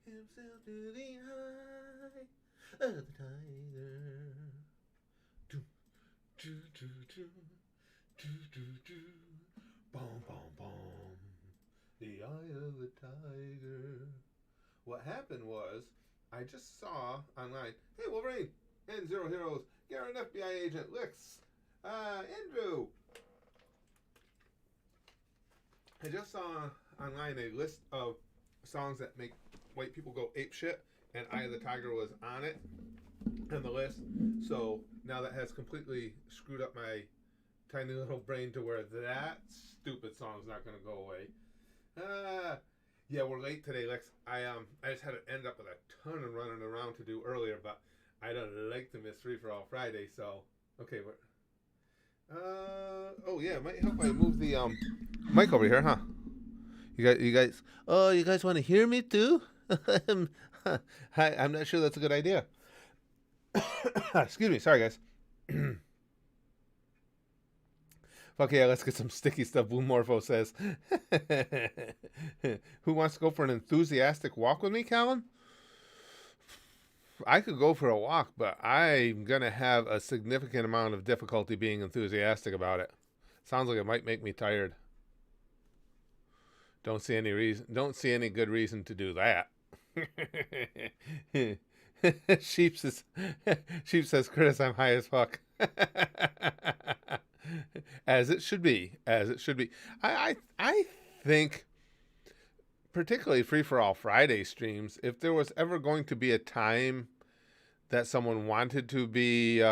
himself to the high of the tiger. Do, do, do, do, do, do. Boom, boom, boom. The eye of the tiger. What happened was, I just saw online, hey Wolverine and Zero Heroes, you're an FBI agent, Lix, Andrew. I just saw online a list of songs that make white people go ape shit, and Eye of the Tiger was on it, on the list. So now that has completely screwed up my tiny little brain to where that stupid song's not going to go away. Yeah, we're late today, Lex. I just had to end up with a ton of running around to do earlier, but I don't like to miss Free for All Friday, so okay. Oh yeah, it might help if I move the mic over here, huh? You guys. Oh, you guys want to hear me too? Hi, I'm not sure that's a good idea. Excuse me, sorry guys. Fuck yeah, let's get some sticky stuff, Blue Morpho says. Who wants to go for an enthusiastic walk with me, Callum? I could go for a walk, but I'm going to have a significant amount of difficulty being enthusiastic about it. Sounds like it might make me tired. Don't see any good reason to do that. Sheep says, Chris, I'm high as fuck. As it should be. I think, particularly Free for All Friday streams, if there was ever going to be a time that someone wanted to be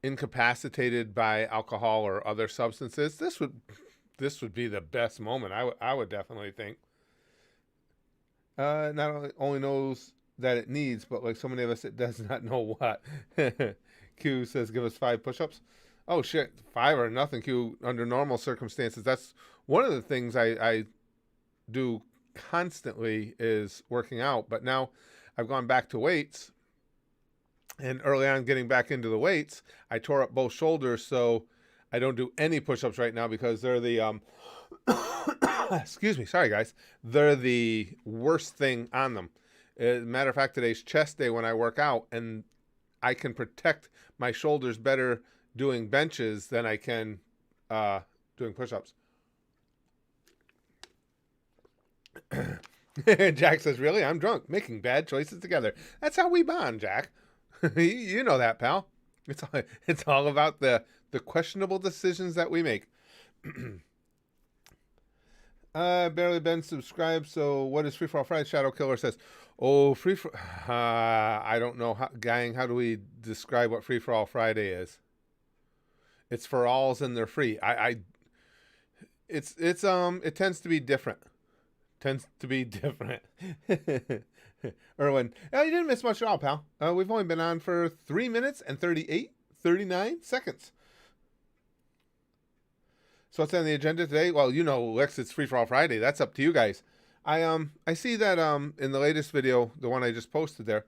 incapacitated by alcohol or other substances, this would be the best moment. I would definitely think. Not only knows that it needs, but like so many of us, it does not know what. Q says, give us 5 push-ups. Oh shit, 5 or nothing, Q, under normal circumstances. That's one of the things I do constantly is working out. But now I've gone back to weights, and early on getting back into the weights, I tore up both shoulders, so I don't do any push-ups right now because they're the excuse me, sorry guys, they're the worst thing on them. As a matter of fact, today's chest day when I work out, and I can protect my shoulders better doing benches than I can doing push-ups. Jack says, really? I'm drunk, making bad choices together. That's how we bond, Jack. You know that, pal. It's all about the questionable decisions that we make. Barely been subscribed, so what is Free for All Friday? Shadow Killer says, oh, I don't know, gang, how do we describe what Free for All Friday is? It's for alls and they're free. It tends to be different. Erwin, oh, you didn't miss much at all, pal. We've only been on for 3 minutes and 39 seconds. So what's on the agenda today? Well, you know, Lex, it's Free for All Friday. That's up to you guys. I see that in the latest video, the one I just posted there,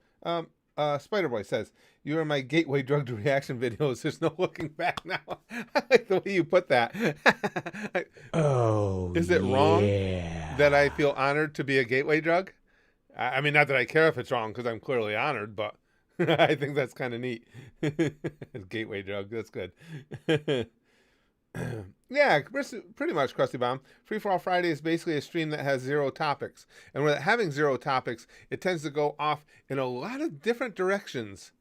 Spider-Boy says, you are my gateway drug to reaction videos. There's no looking back now. I like the way you put that. Is it wrong that I feel honored to be a gateway drug? I mean, not that I care if it's wrong, because I'm clearly honored, but I think that's kind of neat. Gateway drug, that's good. Yeah, pretty much, Krusty Bomb. Free for All Friday is basically a stream that has 0 topics. And with having 0 topics, it tends to go off in a lot of different directions.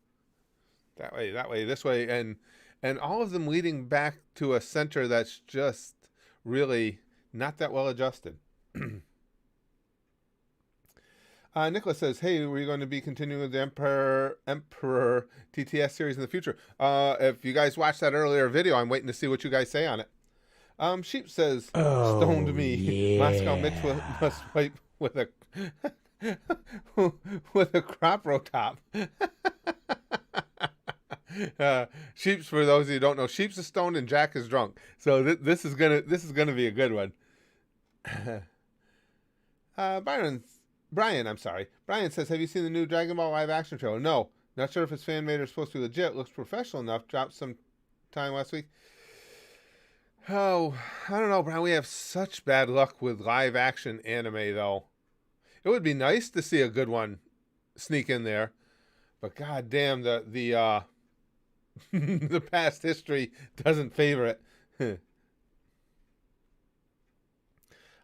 That way, this way, and all of them leading back to a center that's just really not that well adjusted. Nicholas says, hey, we're going to be continuing with the Emperor TTS series in the future. If you guys watched that earlier video, I'm waiting to see what you guys say on it. Sheep says, stoned me. Yeah. Moscow Mitch must fight with a with a crop row top. Sheep's, for those of you who don't know, Sheep's is stoned and Jack is drunk. So this is gonna be a good one. Byron Brian, I'm sorry. Brian says, have you seen the new Dragon Ball live action trailer? No. Not sure if it's fan made or supposed to be legit. Looks professional enough. Dropped some time last week. Oh, I don't know, Brian. We have such bad luck with live action anime, though. It would be nice to see a good one sneak in there, but goddamn, the the past history doesn't favor it.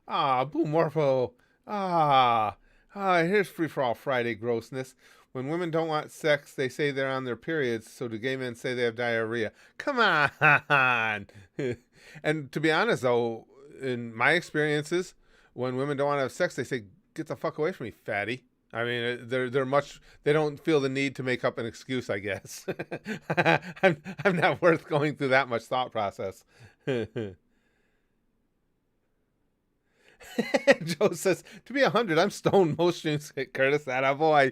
Boo Morpho. Here's Free For All Friday grossness. When women don't want sex, they say they're on their periods, so do gay men say they have diarrhea? Come on! And to be honest, though, in my experiences, when women don't want to have sex, they say, get the fuck away from me, fatty. I mean, they don't feel the need to make up an excuse, I guess. I'm not worth going through that much thought process. Joe says, to be 100, I'm stoned most streams. Curtis, that a boy.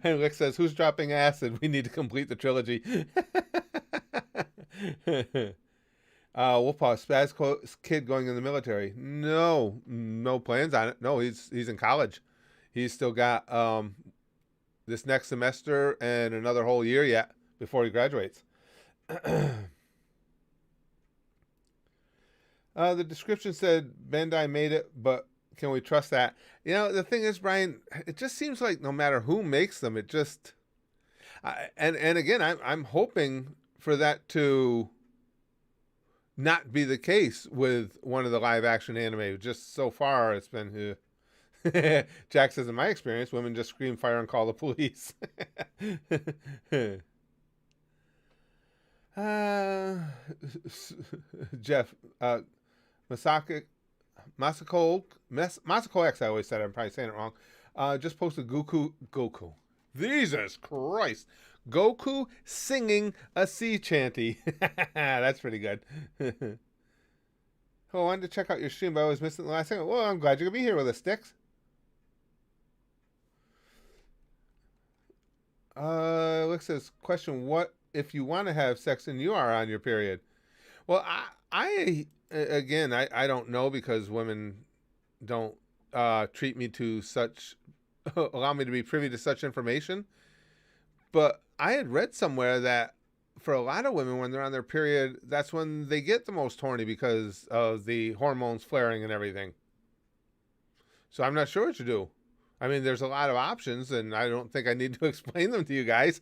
And Rick says, who's dropping acid? We need to complete the trilogy. We'll pause. Spaz kid going in the military. No plans on it. No, he's in college. He's still got this next semester and another whole year yet before he graduates. The description said Bandai made it, but can we trust that? You know, the thing is, Brian, it just seems like no matter who makes them, it just... and again, I'm hoping for that to not be the case with one of the live-action anime. Just so far, it's been... Jack says, in my experience, women just scream fire and call the police. Jeff... Masako X, I always said, I'm probably saying it wrong, just posted Goku. Jesus Christ. Goku singing a sea chanty. That's pretty good. I wanted to check out your stream, but I was missing the last second. Well, I'm glad you're going to be here with us, Sticks. Alex says, question, what if you want to have sex and you are on your period? Well, I don't know, because women don't treat me to such, allow me to be privy to such information. But I had read somewhere that for a lot of women, when they're on their period, that's when they get the most horny because of the hormones flaring and everything. So I'm not sure what to do. I mean, there's a lot of options, and I don't think I need to explain them to you guys.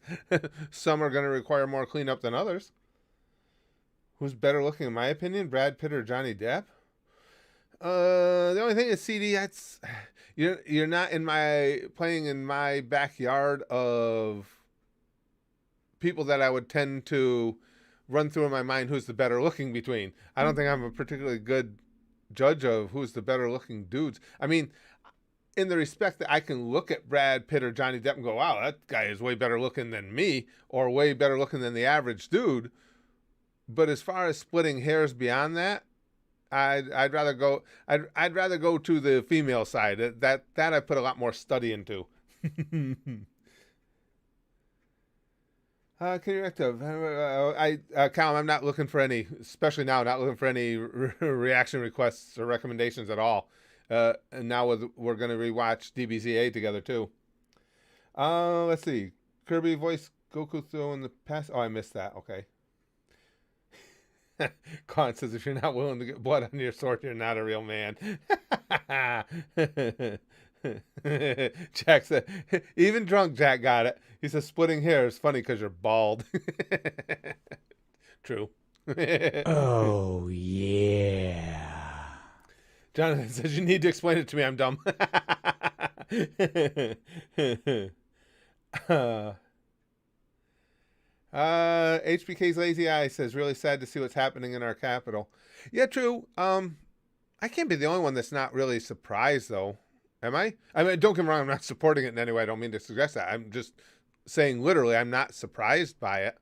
Some are going to require more cleanup than others. Who's better looking, in my opinion, Brad Pitt or Johnny Depp? The only thing is, CD, that's you're not playing in my backyard of people that I would tend to run through in my mind who's the better looking between. I don't think I'm a particularly good judge of who's the better looking dudes. I mean, in the respect that I can look at Brad Pitt or Johnny Depp and go, wow, that guy is way better looking than me, or way better looking than the average dude. But as far as splitting hairs beyond that, I'd rather go to the female side. That I put a lot more study into. Can you Callum, I'm not looking for any, especially now, not looking for any reaction requests or recommendations at all. And now we're going to rewatch DBZA together too. Let's see. Kirby voice Goku through in the past. Oh, I missed that. Okay. Khan says, if you're not willing to get blood on your sword, you're not a real man. Jack said, even drunk Jack got it. He says, splitting hair is funny because you're bald. True. Oh, yeah. Jonathan says, you need to explain it to me. I'm dumb. HBK's Lazy Eye says, really sad to see what's happening in our capital. Yeah, true. I can't be the only one that's not really surprised, though. Am I? I mean, don't get me wrong, I'm not supporting it in any way. I don't mean to suggest that. I'm just saying literally I'm not surprised by it.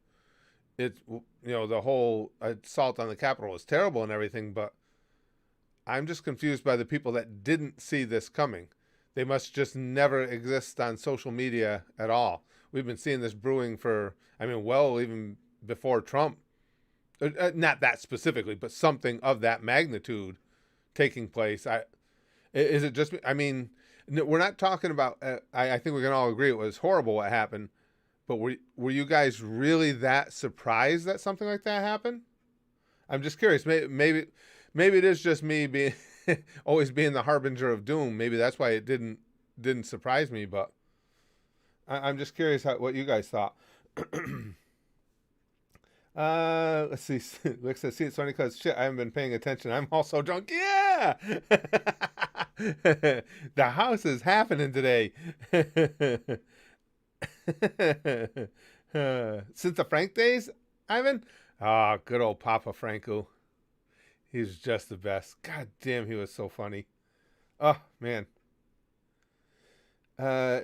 It's, the whole assault on the Capitol is terrible and everything, but I'm just confused by the people that didn't see this coming. They must just never exist on social media at all. We've been seeing this brewing for, even before Trump. Not that specifically, but something of that magnitude taking place. Is it just? I mean, we're not talking about. I think we can all agree it was horrible what happened. But were you guys really that surprised that something like that happened? I'm just curious. Maybe it is just me being always being the harbinger of doom. Maybe that's why it didn't surprise me. But I'm just curious what you guys thought. Let's see. Rick says, "See, it's funny because shit, I haven't been paying attention. I'm also drunk. Yeah, the house is happening today." Since the Frank days, Ivan. Ah, good old Papa Franco. He's just the best. God damn, he was so funny. Oh man. Uh,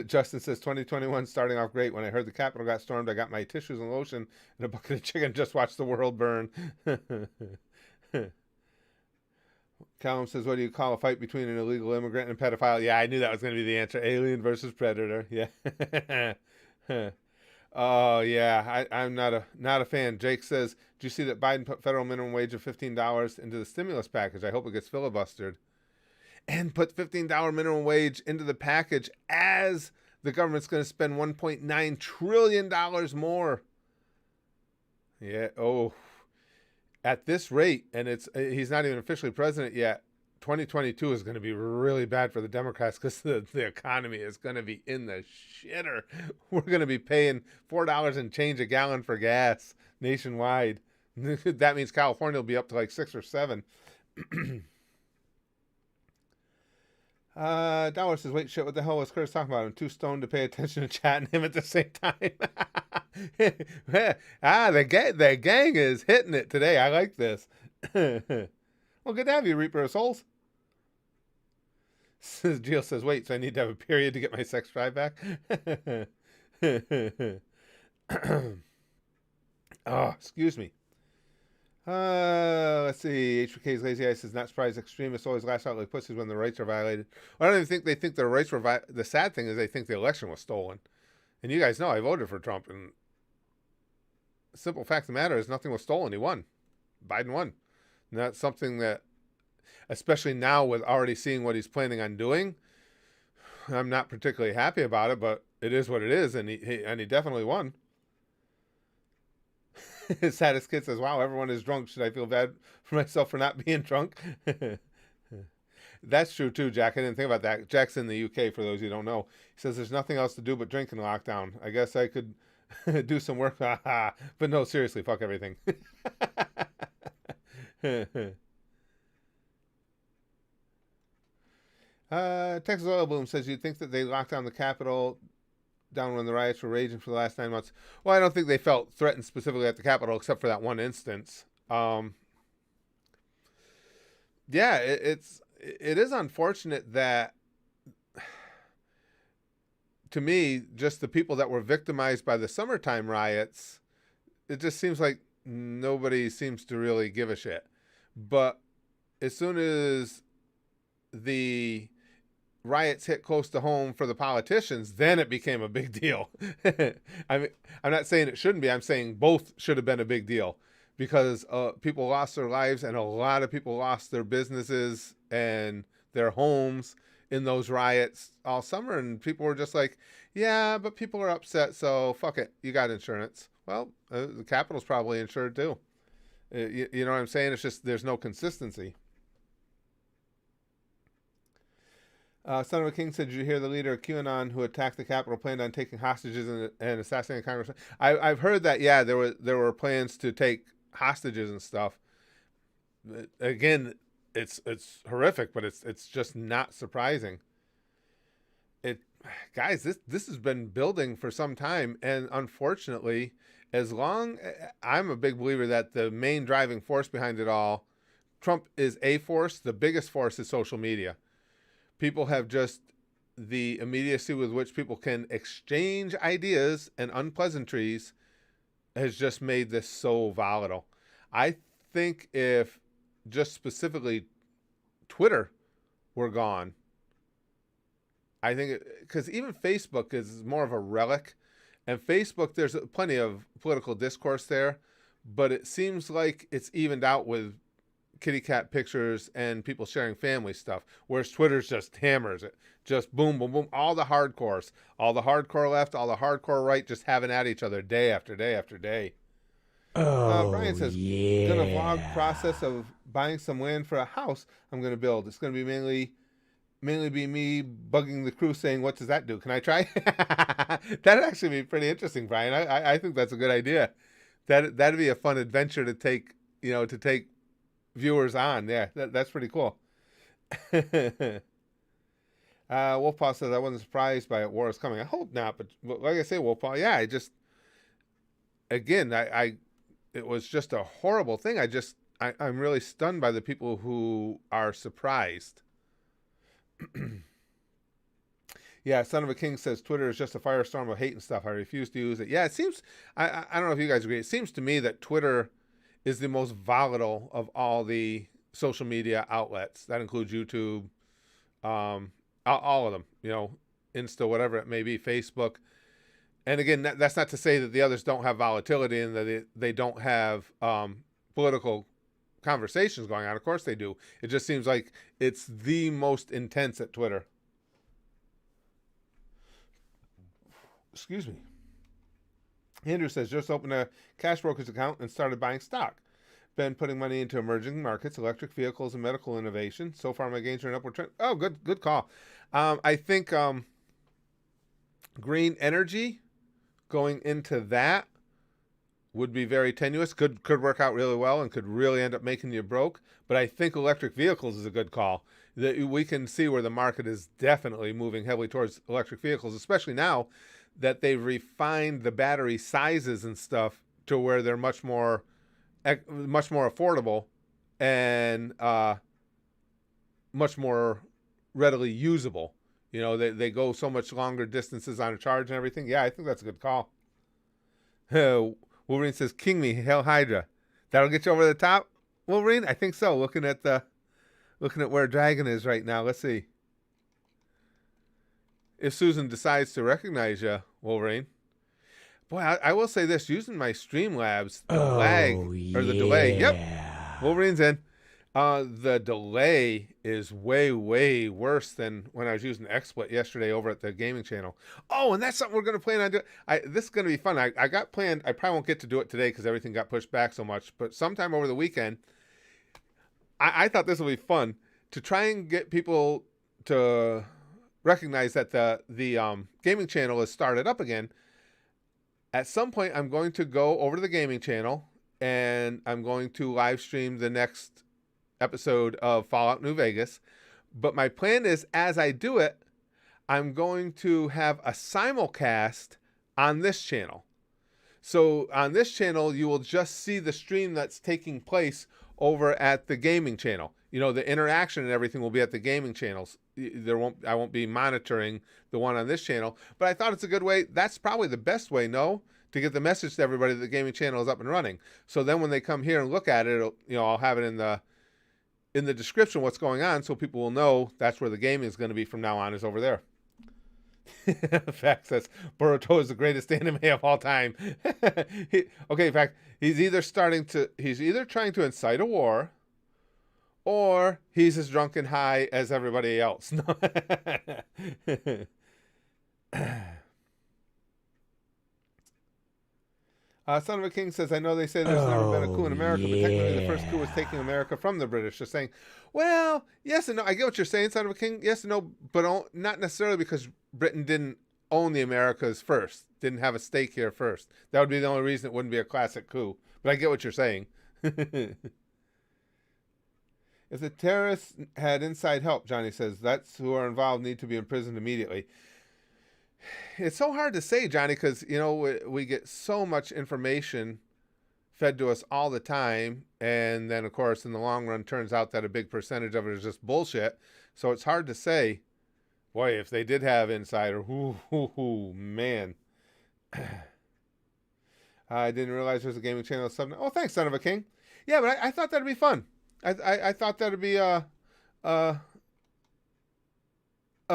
Justin says 2021 starting off great. When I heard the Capitol got stormed, I got my tissues and lotion and a bucket of chicken. Just watched the world burn. Callum says, what do you call a fight between an illegal immigrant and a pedophile? Yeah, I knew that was going to be the answer. Alien versus predator. Yeah. Oh yeah, I'm not a fan. Jake says, "Do you see that Biden put federal minimum wage of $15 into the stimulus package? I hope it gets filibustered." And put $15 minimum wage into the package as the government's going to spend $1.9 trillion more. Yeah. Oh, at this rate, and he's not even officially president yet. 2022 is going to be really bad for the Democrats because the economy is going to be in the shitter. We're going to be paying $4 and change a gallon for gas nationwide. That means California will be up to like 6 or 7. Dollar says, wait, shit, what the hell was Curtis talking about? I'm too stoned to pay attention to chat and him at the same time. The gang is hitting it today. I like this. Well, good to have you, Reaper of Souls. Jill says, wait, so I need to have a period to get my sex drive back? Oh, excuse me. Let's see. HBK's Lazy Eye says, not surprised extremists always lash out like pussies when their rights are violated. I don't even think they think their rights were the sad thing is they think the election was stolen. And you guys know I voted for Trump, and the simple fact of the matter is nothing was stolen. He won. Biden won. And that's something that, especially now with already seeing what he's planning on doing, I'm not particularly happy about it, but it is what it is, and he definitely won. Saddest Kid says, wow, everyone is drunk. Should I feel bad for myself for not being drunk? That's true too, Jack. I didn't think about that. Jack's in the UK, for those who don't know. He says there's nothing else to do but drink in lockdown. I guess I could do some work. But no, seriously, fuck everything. Texas Oil Boom says, you'd think that they locked down the Capitol down when the riots were raging for the last 9 months. Well, I don't think they felt threatened specifically at the Capitol, except for that one instance. Yeah, it is unfortunate that, to me, just the people that were victimized by the summertime riots, it just seems like nobody seems to really give a shit. But as soon as the riots hit close to home for the politicians, then it became a big deal. I mean, I'm not saying it shouldn't be. I'm saying both should have been a big deal, because people lost their lives, and a lot of people lost their businesses and their homes in those riots all summer. And people were just like, yeah, but people are upset, so fuck it. You got insurance. Well, the Capitol's probably insured too. You know what I'm saying? It's just there's no consistency. Son of a King said, did you hear the leader of QAnon who attacked the Capitol planned on taking hostages and assassinating Congressmen? I've heard that, yeah, there were plans to take hostages and stuff. Again, it's horrific, but it's just not surprising. Guys, this has been building for some time, and unfortunately, I'm a big believer that the main driving force behind it all, Trump is a force, the biggest force is social media. People have just the immediacy with which people can exchange ideas and unpleasantries has just made this so volatile. I think if just specifically Twitter were gone, I think, because even Facebook is more of a relic, and Facebook, there's plenty of political discourse there, but it seems like it's evened out with kitty cat pictures and people sharing family stuff, whereas Twitter's just hammers it. Just boom, boom, boom. All the hardcores, all the hardcore left, all the hardcore right, just having at each other day after day after day. Brian Oh, says, gonna vlog yeah. process of buying some land for a house I'm gonna build. It's gonna be mainly be me bugging the crew saying, what does that do? Can I try? That'd actually be pretty interesting, Brian. I think that's a good idea. That'd be a fun adventure to take, to take viewers on. Yeah, that's pretty cool. Wolfpaw says, I wasn't surprised by it. War is coming. I hope not, but like I say, Wolfpaw, yeah, again, it was just a horrible thing. I'm really stunned by the people who are surprised. Yeah, Son of a King says Twitter is just a firestorm of hate and stuff. I refuse to use it. Yeah, it seems. I don't know if you guys agree. It seems to me that Twitter is the most volatile of all the social media outlets. That includes YouTube, all of them. Insta, whatever it may be, Facebook. And again, that's not to say that the others don't have volatility and that they don't have political conversations going on. Of course they do. It just seems like it's the most intense at Twitter. Excuse me. Andrew says, just opened a cash broker's account and started buying stock. Been putting money into emerging markets, electric vehicles, and medical innovation. So far, my gains are an upward trend. Oh, good call. I think green energy going into that would be very tenuous. Could work out really well and could really end up making you broke. But I think electric vehicles is a good call. That we can see where the market is definitely moving heavily towards electric vehicles, especially now that they've refined the battery sizes and stuff to where they're much more affordable and much more readily usable. They go so much longer distances on a charge and everything. Yeah, I think that's a good call. Wolverine says, "King me, Hail Hydra." That'll get you over the top, Wolverine. I think so. Looking at where Dragon is right now. Let's see. If Susan decides to recognize you, Wolverine. Boy, I will say this: using my Streamlabs, the lag Oh, or the delay. Yep, yeah. Wolverine's in. The delay is way, way worse than when I was using XSplit yesterday over at the gaming channel. Oh, and that's something we're going to plan on doing. This is going to be fun. I got planned. I probably won't get to do it today because everything got pushed back so much. But sometime over the weekend, I thought this would be fun to try and get people to recognize that the gaming channel is started up again. At some point, I'm going to go over to the gaming channel and I'm going to live stream the next episode of Fallout New Vegas. But my plan is, as I do it, I'm going to have a simulcast on this channel. So on this channel, you will just see the stream that's taking place over at the gaming channel. The interaction and everything will be at the gaming channels. I won't be monitoring the one on this channel, but I thought it's a good way. That's probably the best way, to get the message to everybody that the gaming channel is up and running. So then when they come here and look at it, I'll have it in the description what's going on, so people will know that's where the gaming is going to be from now on, is over there. Fact says Boruto is the greatest anime of all time. In fact, he's either trying to incite a war, or he's as drunk and high as everybody else. Son of a King says, I know they say there's never been a coup Oh, in America, but technically the first coup was yeah. taking America from the British. Just saying, well, yes and no. I get what you're saying, Son of a King. Yes and no, but not necessarily because Britain didn't own the Americas first, didn't have a stake here first. That would be the only reason it wouldn't be a classic coup. But I get what you're saying. If the terrorists had inside help, Johnny says, that's who are involved need to be imprisoned immediately. It's so hard to say, Johnny, because, we get so much information fed to us all the time. And then, of course, in the long run, turns out that a big percentage of it is just bullshit. So it's hard to say, boy, if they did have insider, man. I didn't realize there's a gaming channel. Oh, thanks, Son of a King. Yeah, but I thought that'd be fun. I thought that'd be a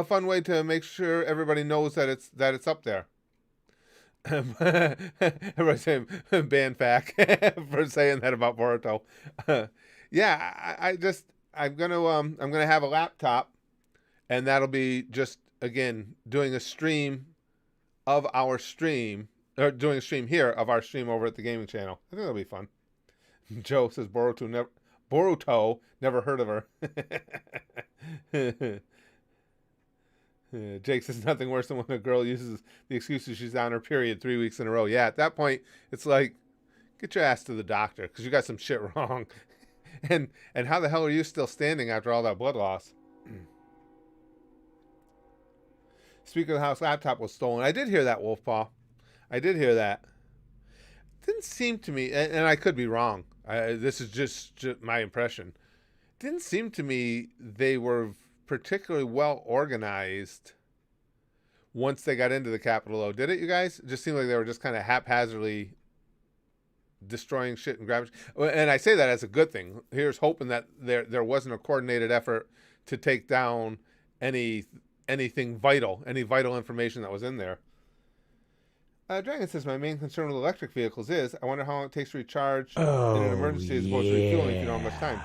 fun way to make sure everybody knows that it's up there. Everybody's saying ban fac for saying that about Boruto. Yeah, I'm gonna have a laptop, and that'll be just again doing a stream of our stream, or doing a stream here of our stream over at the gaming channel. I think that'll be fun. Joe says Boruto, never heard of her. Jake says nothing worse than when a girl uses the excuse that she's on her period 3 weeks in a row. Yeah, at that point, it's like, get your ass to the doctor because you got some shit wrong. And how the hell are you still standing after all that blood loss? Speaker of the house laptop was stolen. I did hear that, Wolfpaw. I did hear that. Didn't seem to me, and I could be wrong. This is just my impression. Didn't seem to me they were particularly well organized once they got into the Capitol, though. Did it, you guys? It just seemed like they were just kind of haphazardly destroying shit and grabbing. And I say that as a good thing. Here's hoping that there wasn't a coordinated effort to take down anything vital, any vital information that was in there. Dragon says, my main concern with electric vehicles is I wonder how long it takes to recharge in an emergency as opposed to refueling if you don't have much time.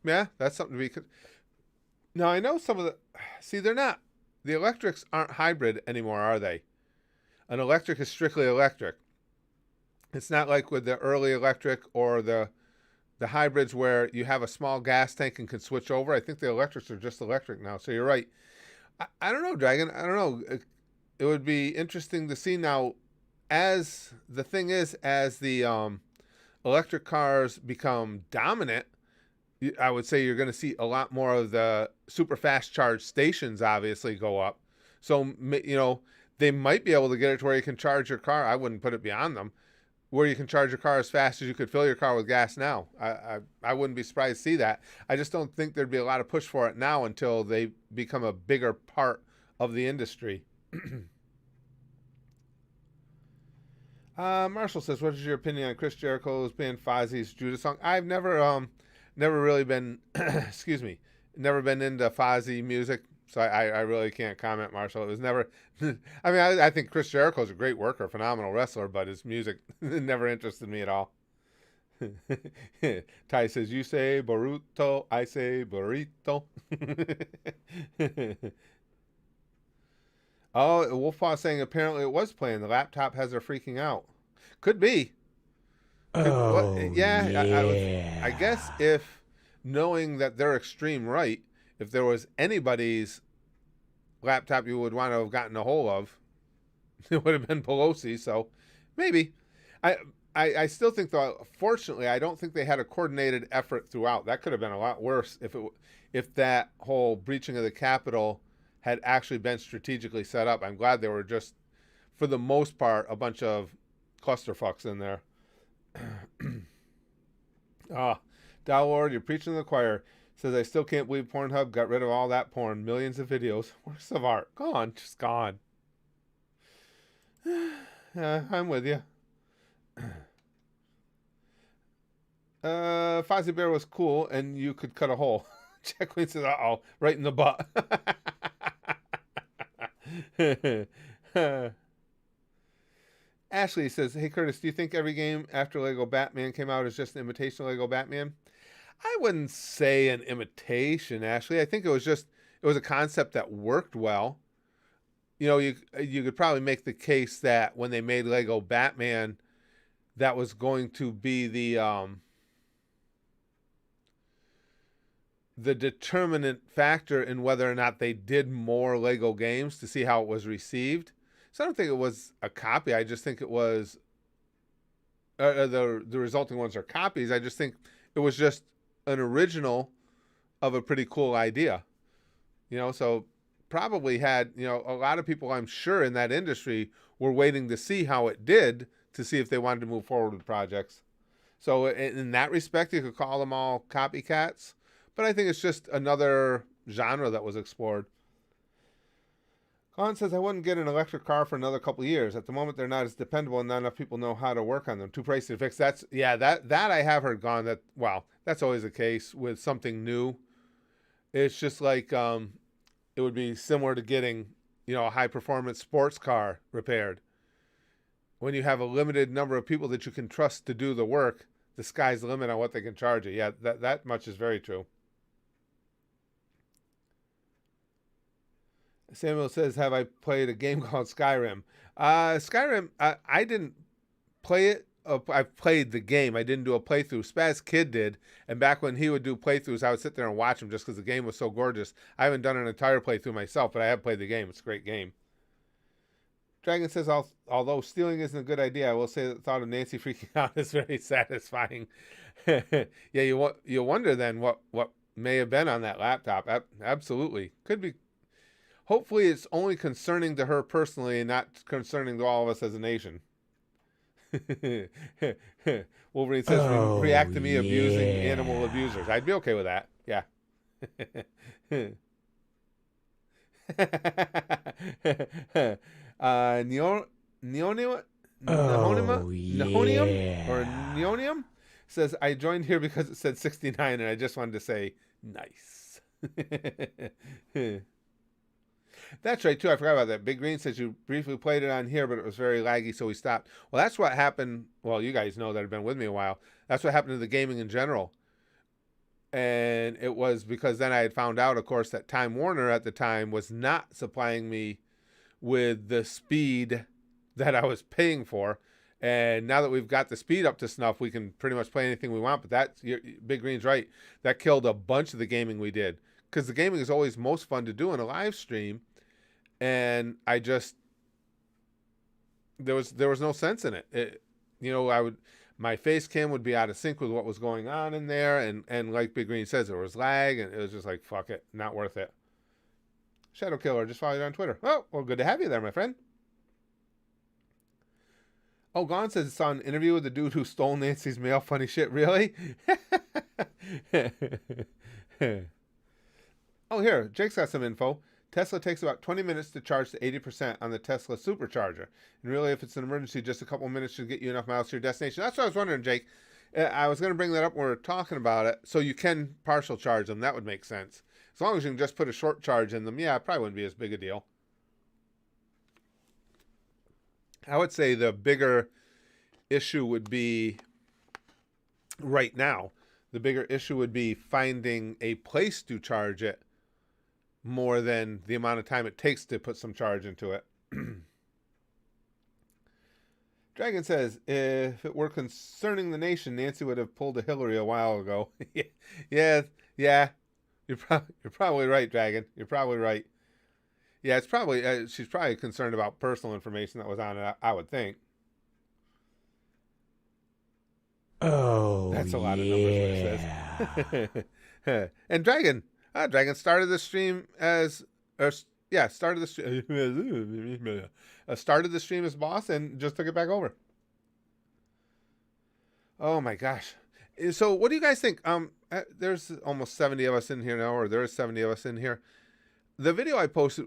Yeah, that's something to be... Now, I know some of the... See, they're not... The electrics aren't hybrid anymore, are they? An electric is strictly electric. It's not like with the early electric or the hybrids where you have a small gas tank and can switch over. I think the electrics are just electric now. So you're right. I don't know, Dragon. I don't know. It would be interesting to see now. As the thing is, as the electric cars become dominant, I would say you're going to see a lot more of the super fast charge stations obviously go up. So, you know, they might be able to get it to where you can charge your car. I wouldn't put it beyond them. Where you can charge your car as fast as you could fill your car with gas now. I wouldn't be surprised to see that. I just don't think there'd be a lot of push for it now until they become a bigger part of the industry. Marshall says, what is your opinion on Chris Jericho's band Fozzie's Judas song? I've never really been, excuse me, never been into Fozzy music. So I really can't comment, Marshall. It was never, I mean, I think Chris Jericho's a great worker, phenomenal wrestler, but his music never interested me at all. Ty says, you say burrito, I say burrito. Oh, Wolfpaw saying apparently it was playing. The laptop has her freaking out. Could be. Yeah. I guess if knowing that they're extreme right, if there was anybody's laptop you would want to have gotten a hold of, it would have been Pelosi. So maybe. I still think, though, fortunately, I don't think they had a coordinated effort throughout. That could have been a lot worse if that whole breaching of the Capitol had actually been strategically set up. I'm glad they were just, for the most part, a bunch of clusterfucks in there. Dowlord, you're preaching to the choir. Says, I still can't believe Pornhub got rid of all that porn. Millions of videos. Works of art. Gone. Just gone. I'm with you. Fozzie Bear was cool, and you could cut a hole. Jack Queen says, uh-oh, right in the butt. Ashley says, hey, Curtis, do you think every game after Lego Batman came out is just an imitation of Lego Batman? I wouldn't say an imitation, Ashley. I think it was a concept that worked well. You know, you could probably make the case that when they made Lego Batman, that was going to be the determinant factor in whether or not they did more Lego games to see how it was received. So I don't think it was a copy. I just think it was the resulting ones are copies. I just think it was just an original of a pretty cool idea. You know, so probably had, you know, a lot of people, I'm sure, in that industry were waiting to see how it did to see if they wanted to move forward with projects. So in that respect, you could call them all copycats. But I think it's just another genre that was explored. Colin says, I wouldn't get an electric car for another couple of years. At the moment, they're not as dependable and not enough people know how to work on them. Too pricey to fix. That I have heard gone. That's always the case with something new. It's just like it would be similar to getting, you know, a high-performance sports car repaired. When you have a limited number of people that you can trust to do the work, the sky's the limit on what they can charge you. Yeah, that much is very true. Samuel says, have I played a game called Skyrim? Skyrim, I didn't play it. I've played the game. I didn't do a playthrough. Spaz Kid did, and back when he would do playthroughs, I would sit there and watch him just because the game was so gorgeous. I haven't done an entire playthrough myself, but I have played the game. It's a great game. Dragon says, although stealing isn't a good idea, I will say that the thought of Nancy freaking out is very satisfying. Yeah, you wonder then what may have been on that laptop. Absolutely. Could be. Hopefully it's only concerning to her personally and not concerning to all of us as a nation. Wolverine says, react to me abusing animal abusers. I'd be okay with that. Yeah. Neonium says, I joined here because it said 69 and I just wanted to say nice. That's right, too. I forgot about that. Big Green says you briefly played it on here, but it was very laggy, so we stopped. Well, that's what happened. Well, you guys know that have been with me a while. That's what happened to the gaming in general. And it was because then I had found out, of course, that Time Warner at the time was not supplying me with the speed that I was paying for. And now that we've got the speed up to snuff, we can pretty much play anything we want. But Big Green's right. That killed a bunch of the gaming we did. Because the gaming is always most fun to do in a live stream. And I just, there was no sense in it. My face cam would be out of sync with what was going on in there. And like Big Green says, there was lag and it was just like, fuck it, not worth it. Shadow Killer, just followed you on Twitter. Oh, well, good to have you there, my friend. Oh, Gon says it's on an interview with the dude who stole Nancy's mail. Funny shit, really? Oh, here, Jake's got some info. Tesla takes about 20 minutes to charge to 80% on the Tesla supercharger. And really, if it's an emergency, just a couple minutes should get you enough miles to your destination. That's what I was wondering, Jake. I was going to bring that up when we were talking about it. So you can partial charge them. That would make sense. As long as you can just put a short charge in them, yeah, it probably wouldn't be as big a deal. I would say the bigger issue would be right now. The bigger issue would be finding a place to charge it more than the amount of time it takes to put some charge into it. Dragon says, if it were concerning the nation, Nancy would have pulled a Hillary a while ago. Yeah. You're probably right, Dragon. You're probably right. Yeah, it's probably she's probably concerned about personal information that was on it, I would think. Oh, that's a lot of numbers, it says. And Dragon started the stream started the stream as boss and just took it back over. Oh my gosh. So what do you guys think? There's almost 70 of us in here now, or there is 70 of us in here. The video I posted,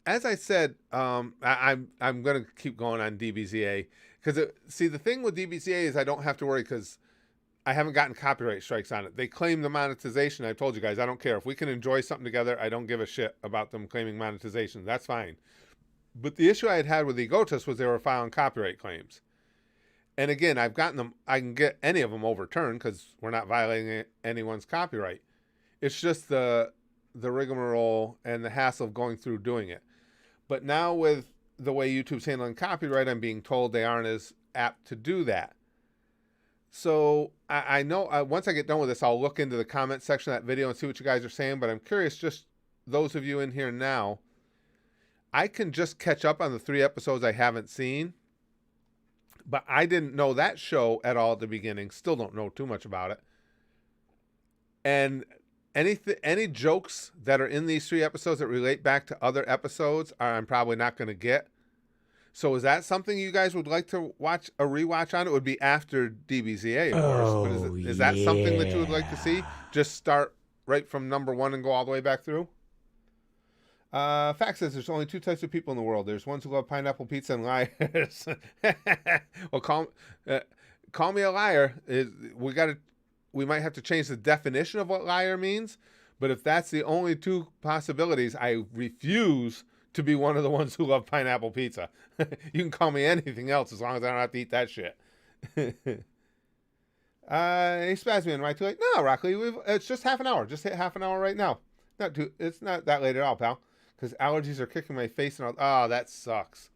as I said, I'm going to keep going on DBZA because the thing with DBZA is I don't have to worry because I haven't gotten copyright strikes on it. They claim the monetization. I told you guys, I don't care. If we can enjoy something together, I don't give a shit about them claiming monetization. That's fine. But the issue I had with Egotus was they were filing copyright claims. And again, I've gotten them, I can get any of them overturned because we're not violating anyone's copyright. It's just the rigmarole and the hassle of going through doing it. But now with the way YouTube's handling copyright, I'm being told they aren't as apt to do that. So I know once I get done with this, I'll look into the comment section of that video and see what you guys are saying. But I'm curious, just those of you in here now, I can just catch up on the 3 episodes I haven't seen. But I didn't know that show at all at the beginning. Still don't know too much about it. And any jokes that are in these 3 episodes that relate back to other episodes I'm probably not going to get. So is that something you guys would like to watch a rewatch on? It would be after DBZA, of course. But is that something that you would like to see? Just start right from number 1 and go all the way back through? Fact says there's only 2 types of people in the world. There's ones who love pineapple pizza and liars. Well, call me a liar. We might have to change the definition of what liar means. But if that's the only 2 possibilities, I refuse to be one of the ones who love pineapple pizza. You can call me anything else as long as I don't have to eat that shit. Hey, Spazman, am I too late? No, Rockley, it's just half an hour. Just hit half an hour right now. It's not that late at all, pal. Because allergies are kicking my face and all. Oh, that sucks.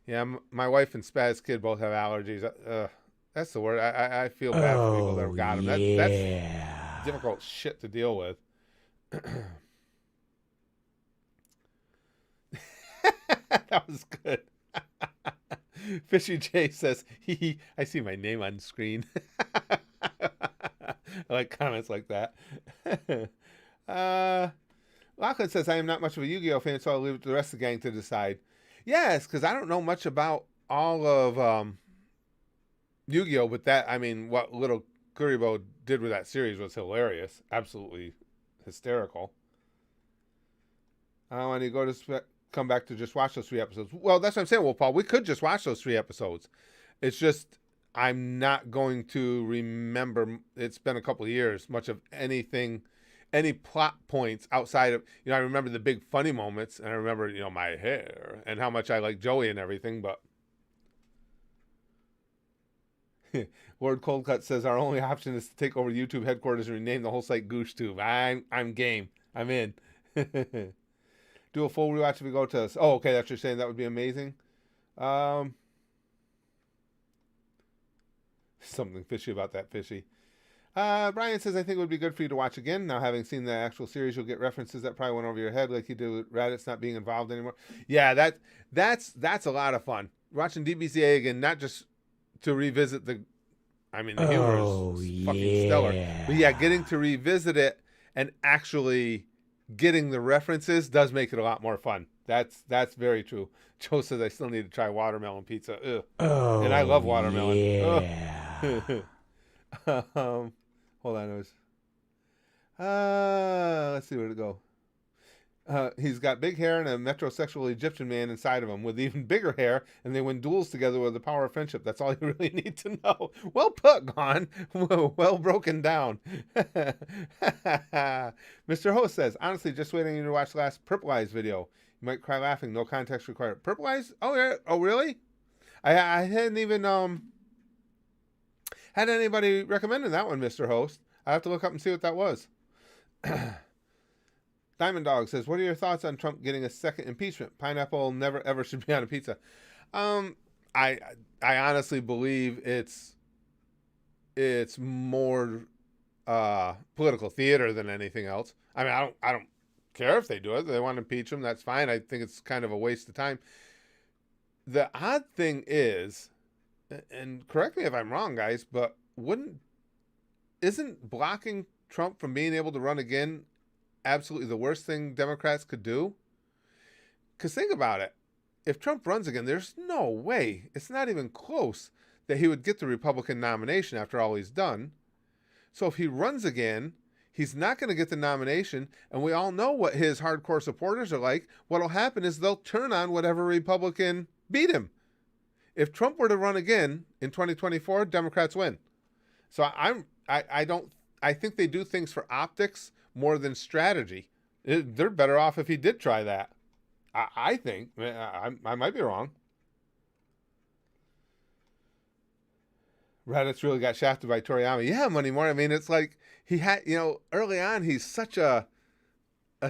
Yeah, my wife and Spaz Kid both have allergies. That's the word. I feel bad for people that have Oh, got them. That's yeah. difficult shit to deal with. That was good. Fishy J says, hee, I see my name on screen. I like comments like that. Lachlan says, I am not much of a Yu-Gi-Oh fan, so I'll leave it to the rest of the gang to decide. Yes, because I don't know much about all of Yu-Gi-Oh, but what little Kuribo did with that series was hilarious. Absolutely hysterical. I don't want to come back to just watch those 3 episodes. Well, that's what I'm saying. Well, Paul, we could just watch those 3 episodes. It's just I'm not going to remember. It's been a couple of years. Much of anything, any plot points outside of I remember the big funny moments, and I remember my hair and how much I like Joey and everything. But Lord Coldcut says our only option is to take over YouTube headquarters and rename the whole site GooshTube. I'm game. I'm in. Do a full rewatch if we go to. Oh, okay, that's what you're saying. That would be amazing. Something fishy about that fishy. Brian says, I think it would be good for you to watch again. Now, having seen the actual series, you'll get references that probably went over your head, like you do with Raditz not being involved anymore. Yeah, that's a lot of fun. Watching DBCA again, not just to revisit the humor is fucking stellar. But yeah, getting to revisit it and actually getting the references does make it a lot more fun. That's very true. Joe says I still need to try watermelon pizza. Ugh. Oh, and I love watermelon. Yeah. Hold on. Let's see where to go. He's got big hair and a metrosexual Egyptian man inside of him with even bigger hair, and they win duels together with the power of friendship. That's all you really need to know. Well put, Gon. Well broken down. Mr. Host says, honestly, just waiting you to watch the last Purple Eyes video. You might cry laughing. No context required. Purple Eyes? Oh, yeah. Oh, really? I hadn't even had anybody recommended that one, Mr. Host. I have to look up and see what that was. Diamond Dog says, what are your thoughts on Trump getting a second impeachment? Pineapple never ever should be on a pizza. I honestly believe it's more political theater than anything else. I don't care if they do it. If they want to impeach him, that's fine. I think it's kind of a waste of time. The odd thing is, and correct me if I'm wrong, guys, but isn't blocking Trump from being able to run again absolutely the worst thing Democrats could do? Because think about it. If Trump runs again, there's no way, it's not even close, that he would get the Republican nomination after all he's done. So if he runs again, he's not going to get the nomination, and we all know what his hardcore supporters are like. What'll happen is they'll turn on whatever Republican beat him. If Trump were to run again in 2024, Democrats win. So I think they do things for optics more than strategy. They're better off if he did try that. I think. I might be wrong. Raditz really got shafted by Toriyama. Yeah, Money More. It's like he had, early on, he's such a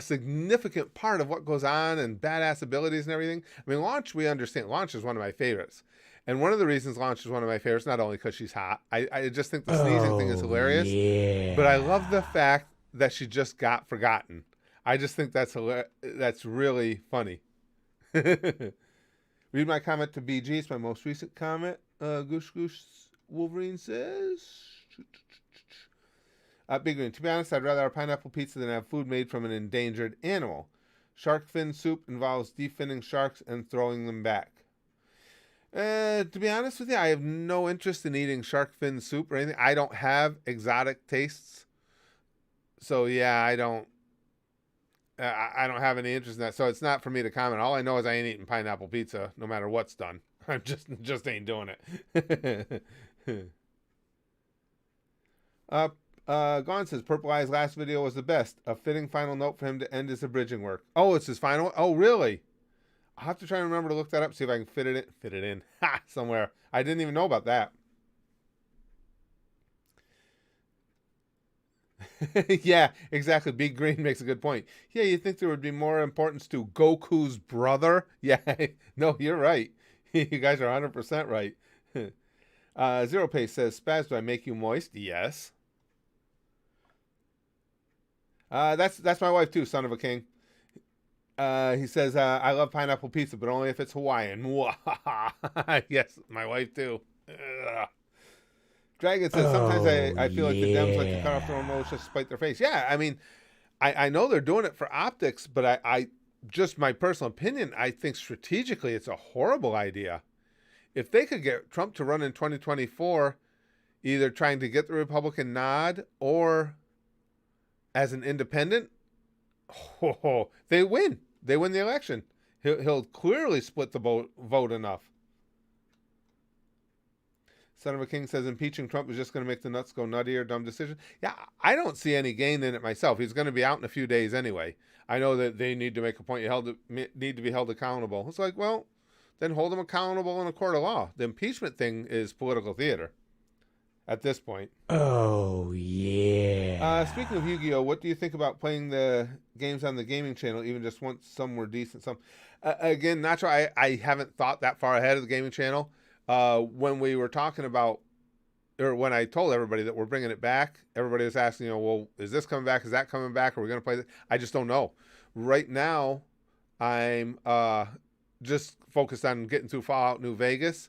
significant part of what goes on and badass abilities and everything. Launch, we understand. Launch is one of my favorites. And one of the reasons Launch is one of my favorites, not only because she's hot, I just think the sneezing thing is hilarious. Yeah. But I love the fact that she just got forgotten. I just think that's really funny. Read my comment to BG. It's my most recent comment. Goosh Goosh Wolverine says. Big Green. To be honest, I'd rather have pineapple pizza than have food made from an endangered animal. Shark fin soup involves definning sharks and throwing them back. To be honest with you, I have no interest in eating shark fin soup or anything. I don't have exotic tastes. So yeah, I don't have any interest in that. So it's not for me to comment. All I know is I ain't eating pineapple pizza no matter what's done. I just ain't doing it. Gon says Purple Eye's last video was the best. A fitting final note for him to end his abridging work. Oh, it's his final. Oh, really? I'll have to try and remember to look that up, see if I can fit it in somewhere. I didn't even know about that. Yeah, exactly. Big Green makes a good point. Yeah, you think there would be more importance to Goku's brother? Yeah, no, you're right. You guys are 100% right. Zero Pace says, Spaz, do I make you moist? Yes. That's my wife too, son of a king. He says, I love pineapple pizza, but only if it's Hawaiian. Yes, my wife too. Ugh. Dragon says, sometimes Oh, I feel like the Dems like to cut off their own nose yeah. just to spite their face. Yeah, I mean, I know they're doing it for optics, but I just my personal opinion, I think strategically it's a horrible idea. If they could get Trump to run in 2024, either trying to get the Republican nod or as an independent, they win. They win the election. He'll clearly split the vote enough. Son of a King says impeaching Trump is just going to make the nuts go nuttier, dumb decision. Yeah, I don't see any gain in it myself. He's going to be out in a few days anyway. I know that they need to make a point. Need to be held accountable. It's like, well, then hold him accountable in a court of law. The impeachment thing is political theater at this point. Oh, Speaking yeah. of Yu-Gi-Oh, what do you think about playing the games on the gaming channel, even just once some were decent? Some again, not sure. I haven't thought that far ahead of the gaming channel. When we were talking about, or when I told everybody that we're bringing it back, everybody was asking, well, is this coming back? Is that coming back? Are we going to play this? I just don't know. Right now, I'm just focused on getting through Fallout New Vegas,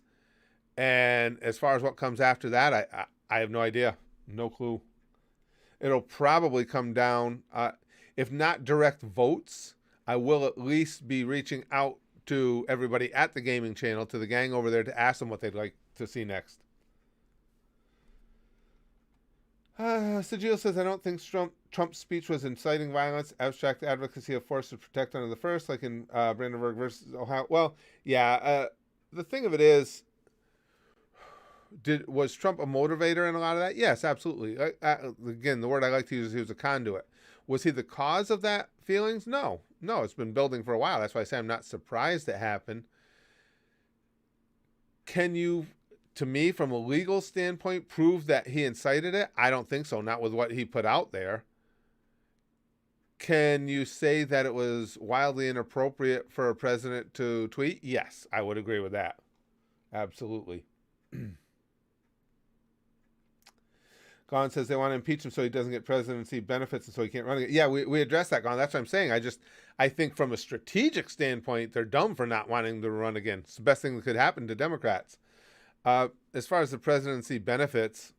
and as far as what comes after that, I have no idea, no clue. It'll probably come down, if not direct votes, I will at least be reaching out to everybody at the gaming channel, to the gang over there, to ask them what they'd like to see next. Sigil says, I don't think Trump's speech was inciting violence, abstract advocacy of force to protect under the first, like in Brandenburg versus Ohio. Well, yeah, the thing of it is, was Trump a motivator in a lot of that? Yes, absolutely. Again, the word I like to use is he was a conduit. Was he the cause of that feelings? No, no. It's been building for a while. That's why I say I'm not surprised it happened. Can you, to me, from a legal standpoint, prove that he incited it? I don't think so. Not with what he put out there. Can you say that it was wildly inappropriate for a president to tweet? Yes, I would agree with that. Absolutely. Gone says they want to impeach him so he doesn't get presidency benefits and so he can't run again. Yeah, we addressed that, Gone. That's what I'm saying. I think from a strategic standpoint, they're dumb for not wanting to run again. It's the best thing that could happen to Democrats. As far as the presidency benefits,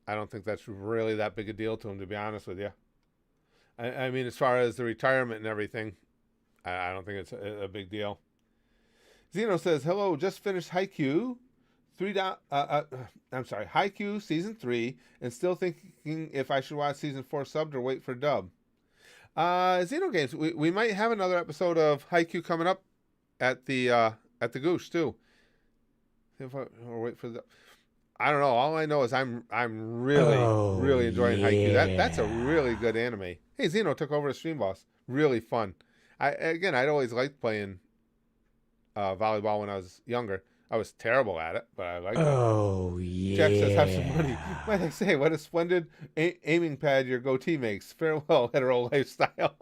I don't think that's really that big a deal to him, to be honest with you. I mean, as far as the retirement and everything, I don't think it's a big deal. Zeno says, hello, just finished Haikyuu. I'm sorry, Haikyuu season 3, and still thinking if I should watch season 4 subbed or wait for dub. Xeno Games, we might have another episode of Haikyuu coming up at the Goosh too. Or wait for the. I don't know. All I know is I'm Oh, really enjoying Haikyuu. That's a really yeah. good anime. Hey, Xeno took over as Stream Boss. Really fun. I'd always liked playing volleyball when I was younger. I was terrible at it, but I liked it. Oh, Jack says, have some money. yeah. Might I say, what a splendid aiming pad your goatee makes. Farewell, hetero lifestyle.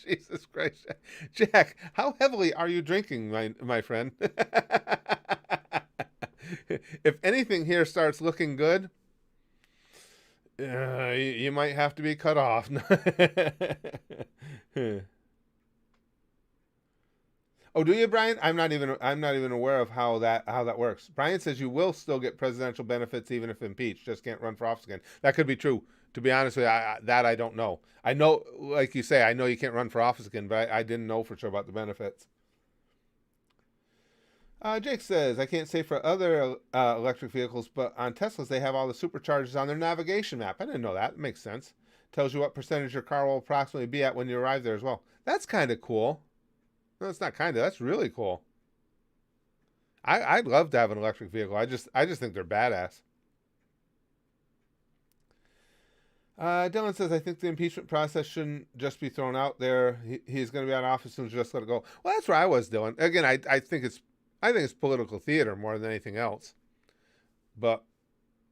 Jesus Christ. Jack, how heavily are you drinking, my friend? If anything here starts looking good, you might have to be cut off. Oh, do you, Brian? I'm not even aware of how that works. Brian says you will still get presidential benefits even if impeached, just can't run for office again. That could be true. To be honest with you, I don't know. I know, like you say, I know you can't run for office again, but I didn't know for sure about the benefits. Jake says, I can't say for other electric vehicles, but on Teslas, they have all the superchargers on their navigation map. I didn't know that. It makes sense. Tells you what percentage your car will approximately be at when you arrive there as well. That's kind of cool. No, it's not kind of. That's really cool. I'd love to have an electric vehicle. I just think they're badass. Dylan says, I think the impeachment process shouldn't just be thrown out there. He's going to be out of office and just let it go. Well, that's where I was, Dylan. Again, I think it's political theater more than anything else. But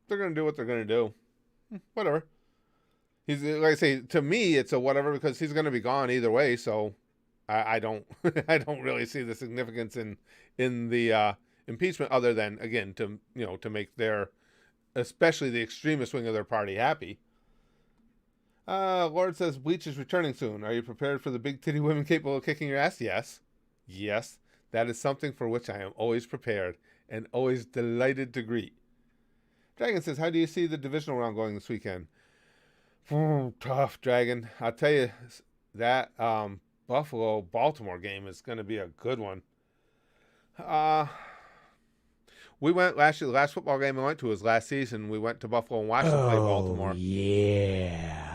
they're going to do what they're going to do. Whatever. He's like I say, to me, it's a whatever because he's going to be gone either way. So I don't I don't really see the significance in the impeachment other than again to make their especially the extremist wing of their party happy. Lord says Bleach is returning soon. Are you prepared for the big titty women capable of kicking your ass? Yes. Yes. That is something for which I am always prepared and always delighted to greet. Dragon says, how do you see the divisional round going this weekend? Tough, Dragon. I'll tell you, that Buffalo-Baltimore game is going to be a good one. We went last year. The last football game I went to was last season. We went to Buffalo and watched them play Baltimore. Yeah.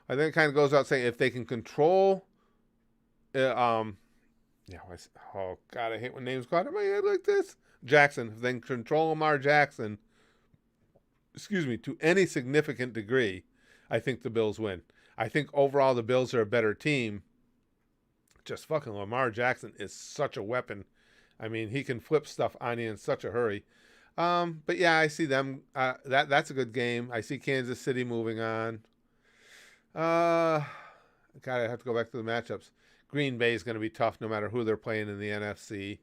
I think it kind of goes out saying if they can control, oh God, I hate when names go out of my head like this. Jackson, if they can control Lamar Jackson, to any significant degree, I think the Bills win. I think overall the Bills are a better team. Just fucking Lamar Jackson is such a weapon. I mean, he can flip stuff on you in such a hurry. But yeah, I see them. That's a good game. I see Kansas City moving on. God, I have to go back to the matchups. Green Bay is going to be tough no matter who they're playing in the NFC.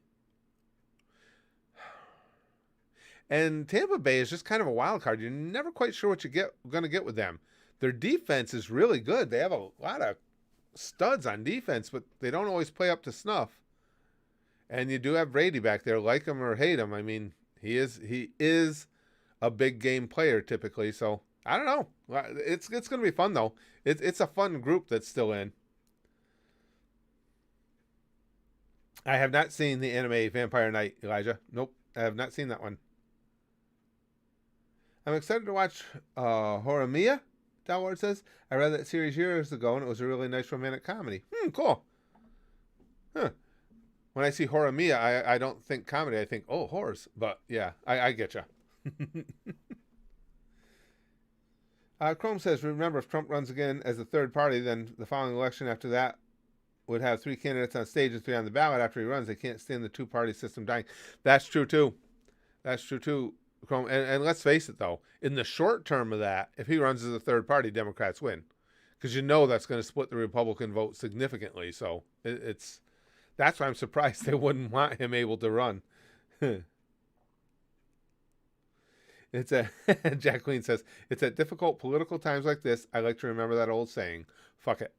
And Tampa Bay is just kind of a wild card. You're never quite sure what you're going to get with them. Their defense is really good. They have a lot of studs on defense, but they don't always play up to snuff. And you do have Brady back there, like him or hate him. I mean, he is a big game player typically. So I don't know. It's going to be fun though. It's a fun group that's still in. I have not seen the anime Vampire Knight, Elijah. Nope, I have not seen that one. I'm excited to watch Horimiya, Dalward says. I read that series years ago, and it was a really nice romantic comedy. Cool. Huh. When I see Horimiya, I don't think comedy. I think, oh, horrors. But, yeah, I get you. Chrome says, remember, if Trump runs again as the third party, then the following election after that would have 3 candidates on stage and 3 on the ballot after he runs. They can't stand the two-party system dying. That's true, too. Chrome. And let's face it, though. In the short term of that, if he runs as a third party, Democrats win. Because that's going to split the Republican vote significantly. So that's why I'm surprised they wouldn't want him able to run. Jack Queen says, it's at difficult political times like this, I like to remember that old saying, fuck it.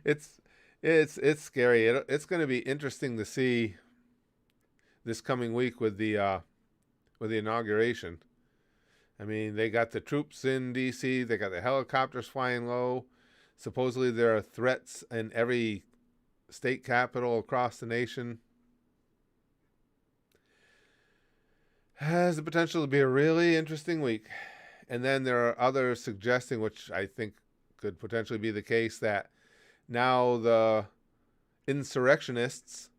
It's scary. It's going to be interesting to see this coming week with the inauguration. I mean, they got the troops in D.C., they got the helicopters flying low. Supposedly there are threats in every state capital across the nation. Has the potential to be a really interesting week. And then there are others suggesting, which I think could potentially be the case, that now the insurrectionists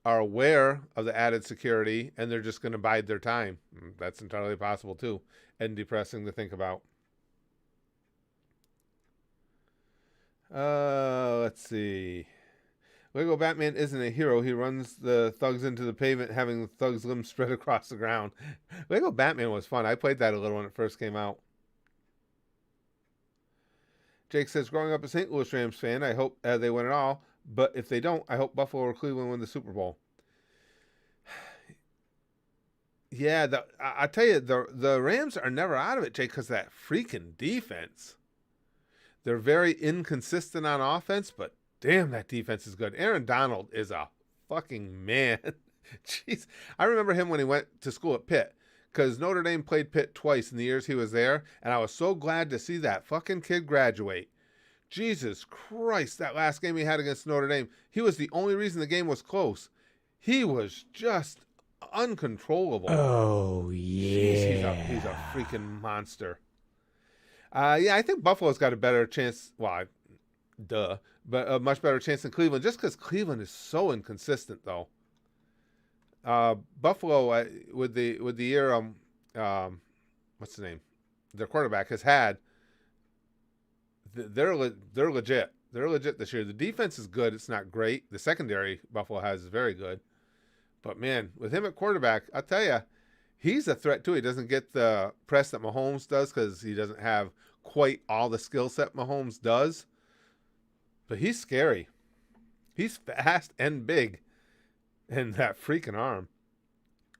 are aware of the added security and they're just going to bide their time. That's entirely possible too, and depressing to think about. Let's see. Lego Batman isn't a hero. He runs the thugs into the pavement, having the thugs' limbs spread across the ground. Lego Batman was fun. I played that a little when it first came out. Jake says, growing up a St. Louis Rams fan, I hope they win it all. But if they don't, I hope Buffalo or Cleveland win the Super Bowl. Yeah, I tell you, the Rams are never out of it, Jake, because that freaking defense. They're very inconsistent on offense, but damn, that defense is good. Aaron Donald is a fucking man. Jeez. I remember him when he went to school at Pitt, because Notre Dame played Pitt twice in the years he was there, and I was so glad to see that fucking kid graduate. Jesus Christ, that last game he had against Notre Dame, he was the only reason the game was close. He was just uncontrollable. Oh, yeah. Jeez, he's a freaking monster. Yeah, I think Buffalo's got a better chance. Well, but a much better chance than Cleveland, just because Cleveland is so inconsistent, though. Buffalo, with the year, what's the name? Their quarterback has had. They're legit. They're legit this year. The defense is good. It's not great. The secondary Buffalo has is very good. But man, with him at quarterback, I'll tell you, he's a threat too. He doesn't get the press that Mahomes does because he doesn't have quite all the skill set Mahomes does. But he's scary. He's fast and big. And that freaking arm.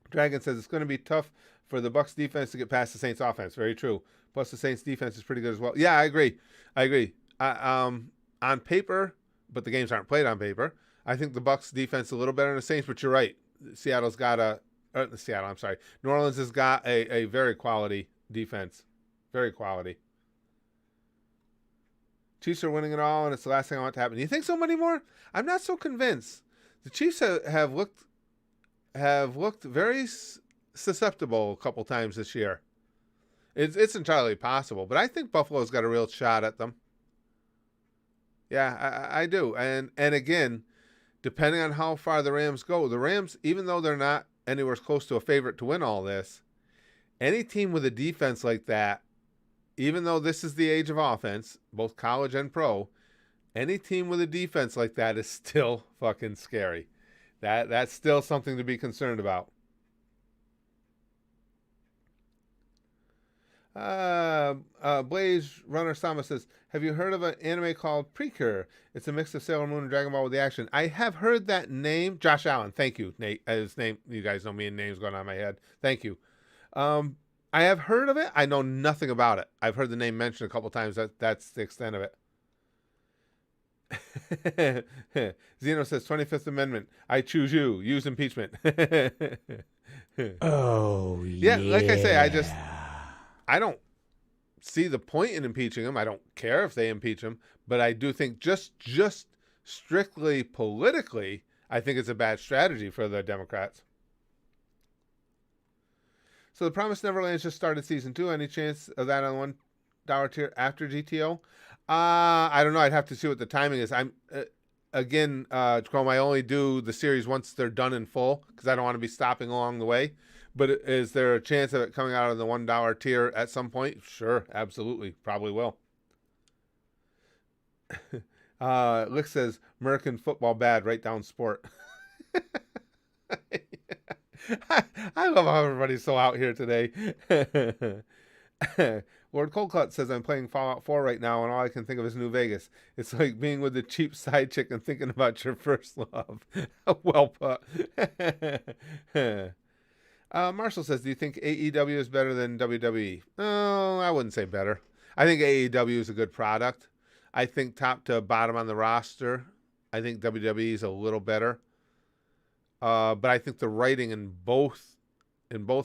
Dragon says it's going to be tough for the Bucs defense to get past the Saints offense. Very true. Plus the Saints defense is pretty good as well. Yeah, I agree. On paper, but the games aren't played on paper, I think the Bucs defense is a little better than the Saints, but you're right. New Orleans has got a very quality defense. Very quality. Chiefs are winning it all, and it's the last thing I want to happen. You think so anymore? I'm not so convinced. The Chiefs have looked very susceptible a couple times this year. It's entirely possible, but I think Buffalo's got a real shot at them. Yeah, I do. And again, depending on how far the Rams go, the Rams, even though they're not anywhere close to a favorite to win all this, any team with a defense like that, even though this is the age of offense, both college and pro, any team with a defense like that is still fucking scary. That's still something to be concerned about. Blaze Runner Sama says, have you heard of an anime called Precure? It's a mix of Sailor Moon and Dragon Ball with the action. I have heard that name. Josh Allen. Thank you, Nate. His name, you guys know me and names going on in my head. Thank you. I have heard of it. I know nothing about it. I've heard the name mentioned a couple times. That's the extent of it. Zeno says 25th Amendment. I choose you. Use impeachment. Oh, yeah. Like I say, I don't see the point in impeaching him. I don't care if they impeach him, but I do think just strictly politically, I think it's a bad strategy for the Democrats. So the Promised Neverland just started season 2. Any chance of that on $1 tier after GTO? I don't know. I'd have to see what the timing is. I'm Chrome, I only do the series once they're done in full because I don't want to be stopping along the way. But is there a chance of it coming out of the $1 tier at some point? Sure, absolutely. Probably will. Lick says, American football bad, write down sport. I love how everybody's so out here today. Lord Coldcut says, I'm playing Fallout 4 right now, and all I can think of is New Vegas. It's like being with the cheap side chick and thinking about your first love. Well put. Marshall says, do you think AEW is better than WWE? Oh, I wouldn't say better. I think AEW is a good product. I think top to bottom on the roster, I think WWE is a little better. But I think the writing in both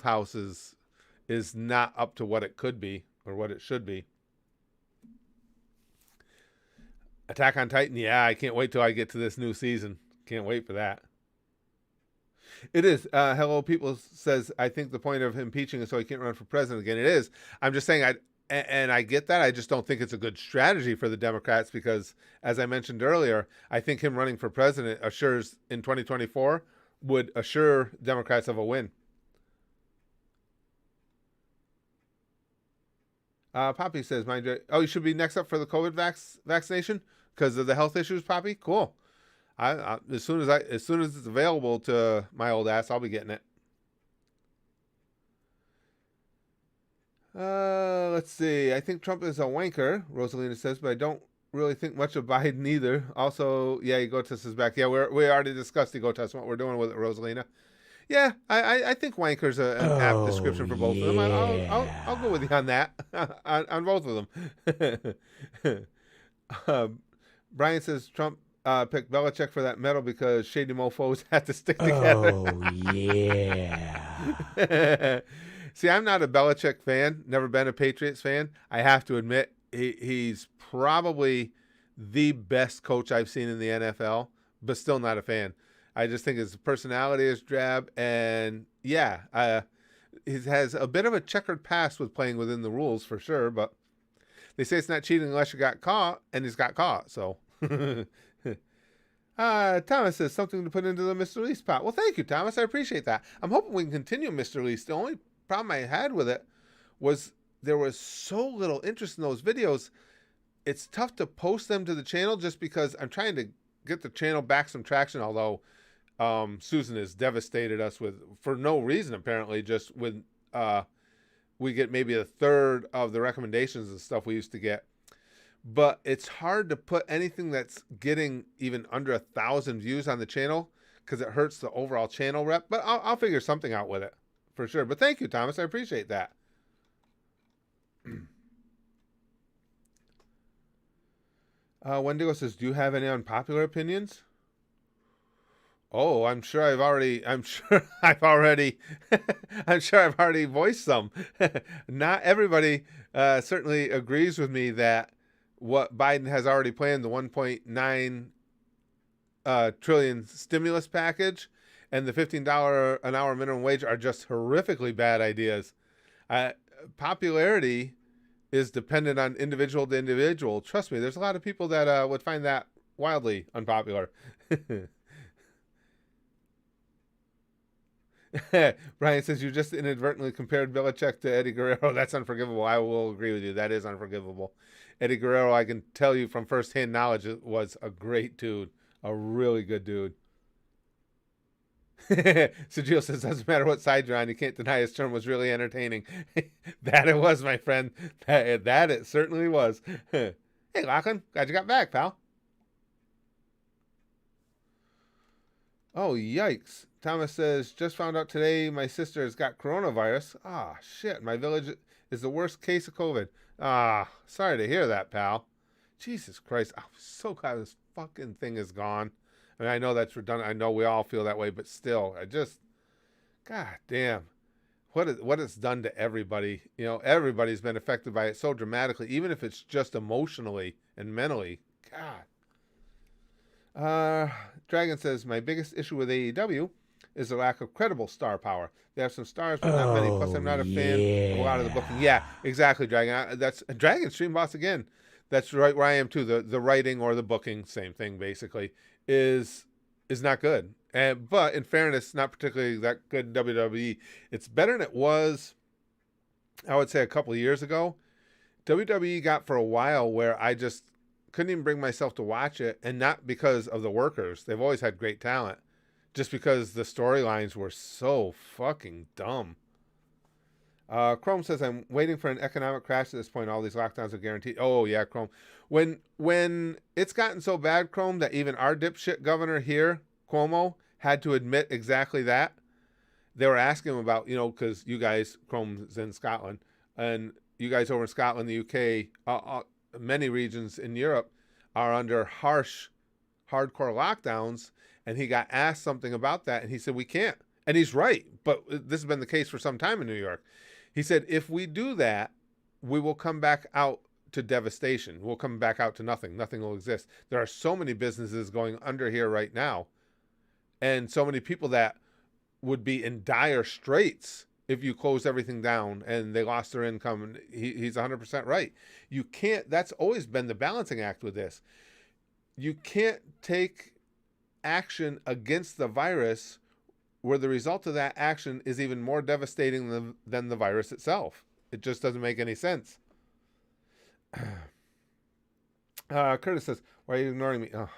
houses is not up to what it could be or what it should be. Attack on Titan, yeah, I can't wait till I get to this new season. Can't wait for that. It is. Hello People says, I think the point of impeaching is so he can't run for president again. It is. I'm just saying, I get that. I just don't think it's a good strategy for the Democrats because, as I mentioned earlier, I think him running for president assures in 2024 would assure Democrats of a win. Poppy says, you should be next up for the COVID vaccination because of the health issues, Poppy? Cool. I as soon as it's available to my old ass, I'll be getting it. Let's see. I think Trump is a wanker, Rosalina says, but I don't really think much of Biden either. Also, yeah, Egotus is back. Yeah, we already discussed Egotus, what we're doing with it, Rosalina. Yeah, I think wanker's an apt description for both of them. I'll go with you on that, on both of them. Brian says Trump picked Belichick for that medal because shady mofos had to stick together. Oh, yeah. See, I'm not a Belichick fan, never been a Patriots fan. I have to admit, he's probably the best coach I've seen in the NFL, but still not a fan. I just think his personality is drab, and yeah, he has a bit of a checkered past with playing within the rules for sure, but they say it's not cheating unless you got caught, and he's got caught, so. Thomas says something to put into the Mr. Least pot. Well, thank you, Thomas. I appreciate that. I'm hoping we can continue Mr. Least. The only problem I had with it was there was so little interest in those videos. It's tough to post them to the channel just because I'm trying to get the channel back some traction, although Susan has devastated us with, for no reason apparently, just with we get maybe a third of the recommendations and stuff we used to get. But it's hard to put anything that's getting even under 1,000 views on the channel because it hurts the overall channel rep. But I'll figure something out with it for sure. But thank you, Thomas. I appreciate that. Wendigo says, "Do you have any unpopular opinions?" Oh, I'm sure I've already voiced some. Not everybody certainly agrees with me that what Biden has already planned, the 1.9 trillion stimulus package and the $15 an hour minimum wage are just horrifically bad ideas. Popularity is dependent on individual to individual. Trust me, there's a lot of people that would find that wildly unpopular. Brian says, "You just inadvertently compared Belichick to Eddie Guerrero. That's unforgivable." I will agree with you. That is unforgivable. Eddie Guerrero, I can tell you from firsthand knowledge, was a great dude. A really good dude. Sajil says, "Doesn't matter what side you're on, you can't deny his term was really entertaining." That it was, my friend. That it certainly was. Hey, Lachlan, glad you got back, pal. Oh, yikes. Thomas says, "Just found out today my sister has got coronavirus." Ah, shit. My village is the worst case of COVID. Ah, sorry to hear that, pal. Jesus Christ. I'm so glad this fucking thing is gone. I mean, I know that's redundant. I know we all feel that way, but still, God damn. What it's done to everybody. You know, everybody's been affected by it so dramatically, even if it's just emotionally and mentally. God. Dragon says, "My biggest issue with AEW is the lack of credible star power. They have some stars, but not many. Plus, I'm not a fan of a lot of the booking." Yeah, exactly, Dragon. That's Dragon Stream Boss again. That's right where I am too. The writing or the booking, same thing basically, is not good. But in fairness, not particularly that good in WWE. It's better than it was, I would say, a couple of years ago. WWE got for a while where I just couldn't even bring myself to watch it, and not because of the workers. They've always had great talent. Just because the storylines were so fucking dumb. Chrome says, "I'm waiting for an economic crash at this point. All these lockdowns are guaranteed." Oh, yeah, Chrome. When it's gotten so bad, Chrome, that even our dipshit governor here, Cuomo, had to admit exactly that. They were asking him about, because you guys, Chrome's in Scotland, and you guys over in Scotland, the UK, many regions in Europe are under hardcore lockdowns. And he got asked something about that, and he said, "We can't." And he's right, but this has been the case for some time in New York. He said, "If we do that, we will come back out to devastation. We'll come back out to nothing. Nothing will exist." There are so many businesses going under here right now, and so many people that would be in dire straits if you close everything down and they lost their income. And he's 100% right. You can't, that's always been the balancing act with this. You can't take action against the virus where the result of that action is even more devastating than the virus itself. It just doesn't make any sense. Curtis says, "Why are you ignoring me?" Oh,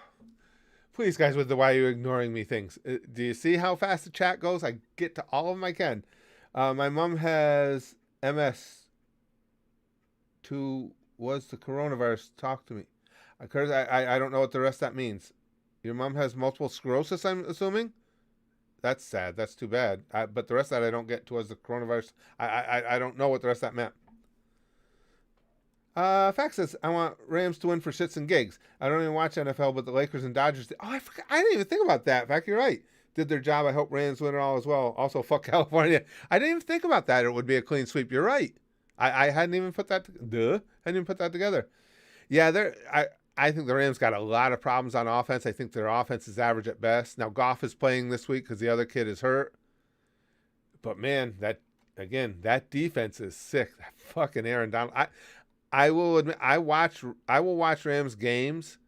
please, guys, with the "why are you ignoring me" things. Do you see how fast the chat goes? I get to all of them I can. My mom has MS. Was the coronavirus? Talk to me. Curtis, I don't know what the rest of that means. Your mom has multiple sclerosis, I'm assuming? That's sad. That's too bad. But the rest of that I don't get towards the coronavirus. I don't know what the rest of that meant. Fact says, "I want Rams to win for shits and gigs. I don't even watch NFL, but the Lakers and Dodgers did." Oh, I forgot. I didn't even think about that. In fact, you're right. Did their job. I hope Rams win it all as well. Also, fuck California. I didn't even think about that. It would be a clean sweep. You're right. I hadn't even put that. Hadn't even put that together. Yeah, I think the Rams got a lot of problems on offense. I think their offense is average at best. Now, Goff is playing this week because the other kid is hurt. But, man, that defense is sick. That fucking Aaron Donald. I will admit, I will watch Rams games,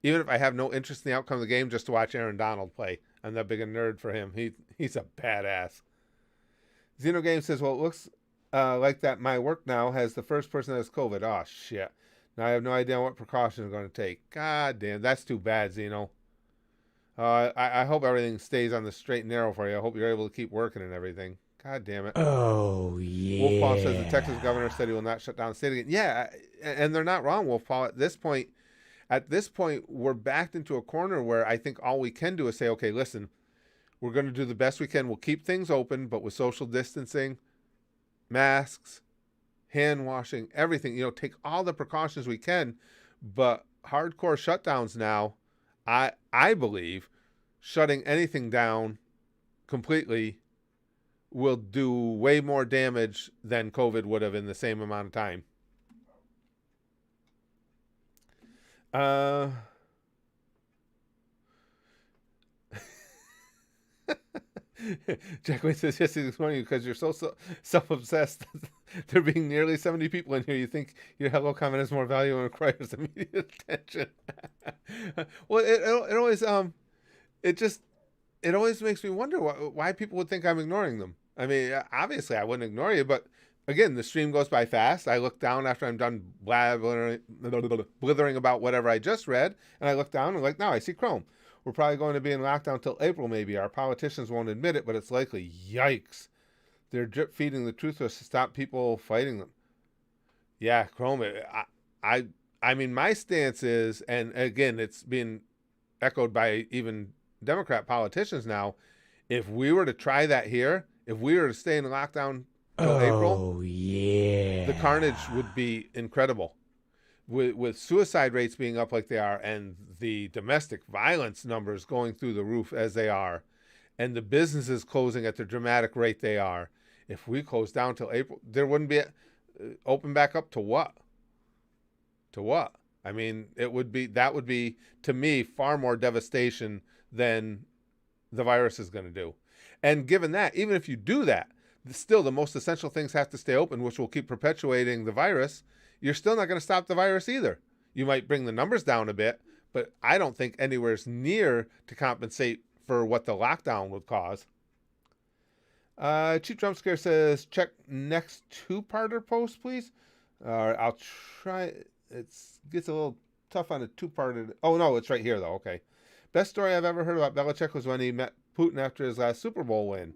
even if I have no interest in the outcome of the game, just to watch Aaron Donald play. I'm that big a nerd for him. He's a badass. Xenogame says, "Well, it looks like that my work now has the first person that has COVID." Oh, shit. Now I have no idea what precautions are going to take. God damn, that's too bad, Zeno. I hope everything stays on the straight and narrow for you. I hope you're able to keep working and everything. God damn it. Oh, Wolfpaw says the Texas governor yeah. said he will not shut down the state again. Yeah, and they're not wrong, Wolfpaw. At this point, we're backed into a corner where I think all we can do is say, okay, listen, we're going to do the best we can. We'll keep things open, but with social distancing, masks, hand washing, everything. Take all the precautions we can. But hardcore shutdowns now, I believe, shutting anything down completely will do way more damage than COVID would have in the same amount of time. Uh, Jack Wayne says, yes, it's morning because you're so self-obsessed. There being nearly 70 people in here, you think your hello comment has more value and requires immediate attention. Well, it always it always makes me wonder why people would think I'm ignoring them. I mean, obviously I wouldn't ignore you, but again, the stream goes by fast. I look down after I'm done blithering about whatever I just read, and I look down and like, now I see Chrome. We're probably going to be in lockdown till April, maybe. Our politicians won't admit it, but it's likely. Yikes. They're drip feeding the truthers to stop people fighting them. Yeah, Chrome. I mean, my stance is, and again, it's being echoed by even Democrat politicians now. If we were to try that here, if we were to stay in lockdown till April, Oh, yeah. the carnage would be incredible. With suicide rates being up like they are, and the domestic violence numbers going through the roof as they are, and the businesses closing at the dramatic rate they are, if we close down till April, there wouldn't be open back up to what? To what? I mean, that would be to me far more devastation than the virus is going to do. And given that, even if you do that, still the most essential things have to stay open, which will keep perpetuating the virus. You're still not going to stop the virus either. You might bring the numbers down a bit, but I don't think anywhere's near to compensate for what the lockdown would cause. Cheap Jump Scare says, check next two-parter post, please. I'll try. It gets a little tough on a two-parter. Oh, no, it's right here, though. Okay. Best story I've ever heard about Belichick was when he met Putin after his last Super Bowl win.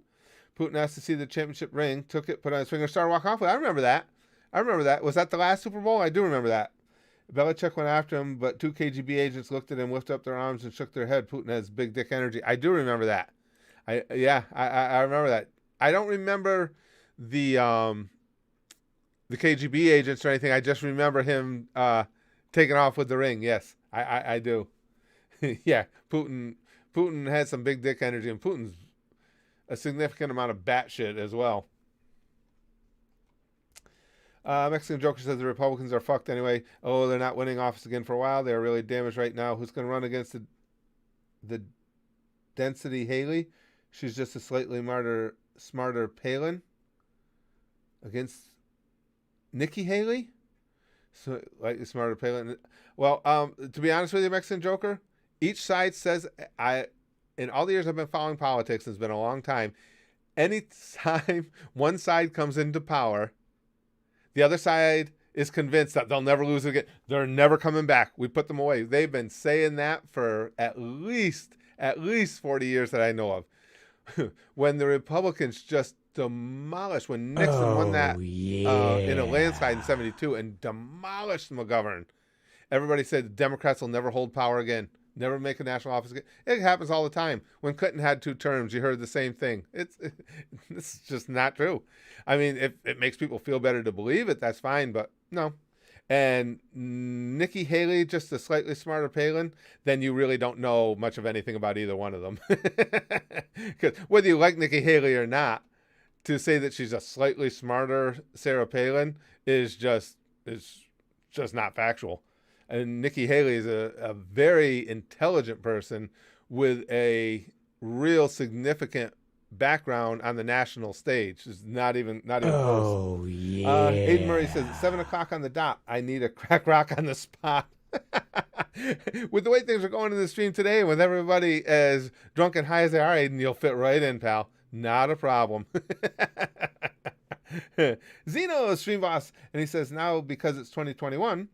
Putin asked to see the championship ring, took it, put on his finger, started walking off with it. I remember that. Was that the last Super Bowl? I do remember that. Belichick went after him, but two KGB agents looked at him, lifted up their arms, and shook their head. Putin has big dick energy. I do remember that. I remember that. I don't remember the KGB agents or anything. I just remember him taking off with the ring. Yes, I do. Yeah, Putin has some big dick energy, and Putin's a significant amount of batshit as well. Mexican Joker says the Republicans are fucked anyway. Oh, they're not winning office again for a while. They're really damaged right now. Who's going to run against the density Haley? She's just a slightly smarter Palin against Nikki Haley. So, like smarter Palin. Well, to be honest with you, Mexican Joker, each side says in all the years I've been following politics, it's been a long time. Anytime one side comes into power, the other side is convinced that they'll never lose again. They're never coming back. We put them away. They've been saying that for at least 40 years that I know of. When the Republicans just demolished, when Nixon won that in a landslide in 72 and demolished McGovern, everybody said the Democrats will never hold power again. Never make a national office again. It happens all the time. When Clinton had 2 terms, you heard the same thing. It's just not true. I mean, if it makes people feel better to believe it, that's fine, but no. And Nikki Haley, just a slightly smarter Palin, then you really don't know much of anything about either one of them. Because whether you like Nikki Haley or not, to say that she's a slightly smarter Sarah Palin is just not factual. And Nikki Haley is a very intelligent person with a real significant background on the national stage. It's not even close. Oh, yeah. Aiden Murray says, 7 o'clock on the dot. I need a crack rock on the spot. With the way things are going in the stream today, and with everybody as drunk and high as they are, Aiden, you'll fit right in, pal. Not a problem. Zeno, stream boss. And he says, now because it's 2021,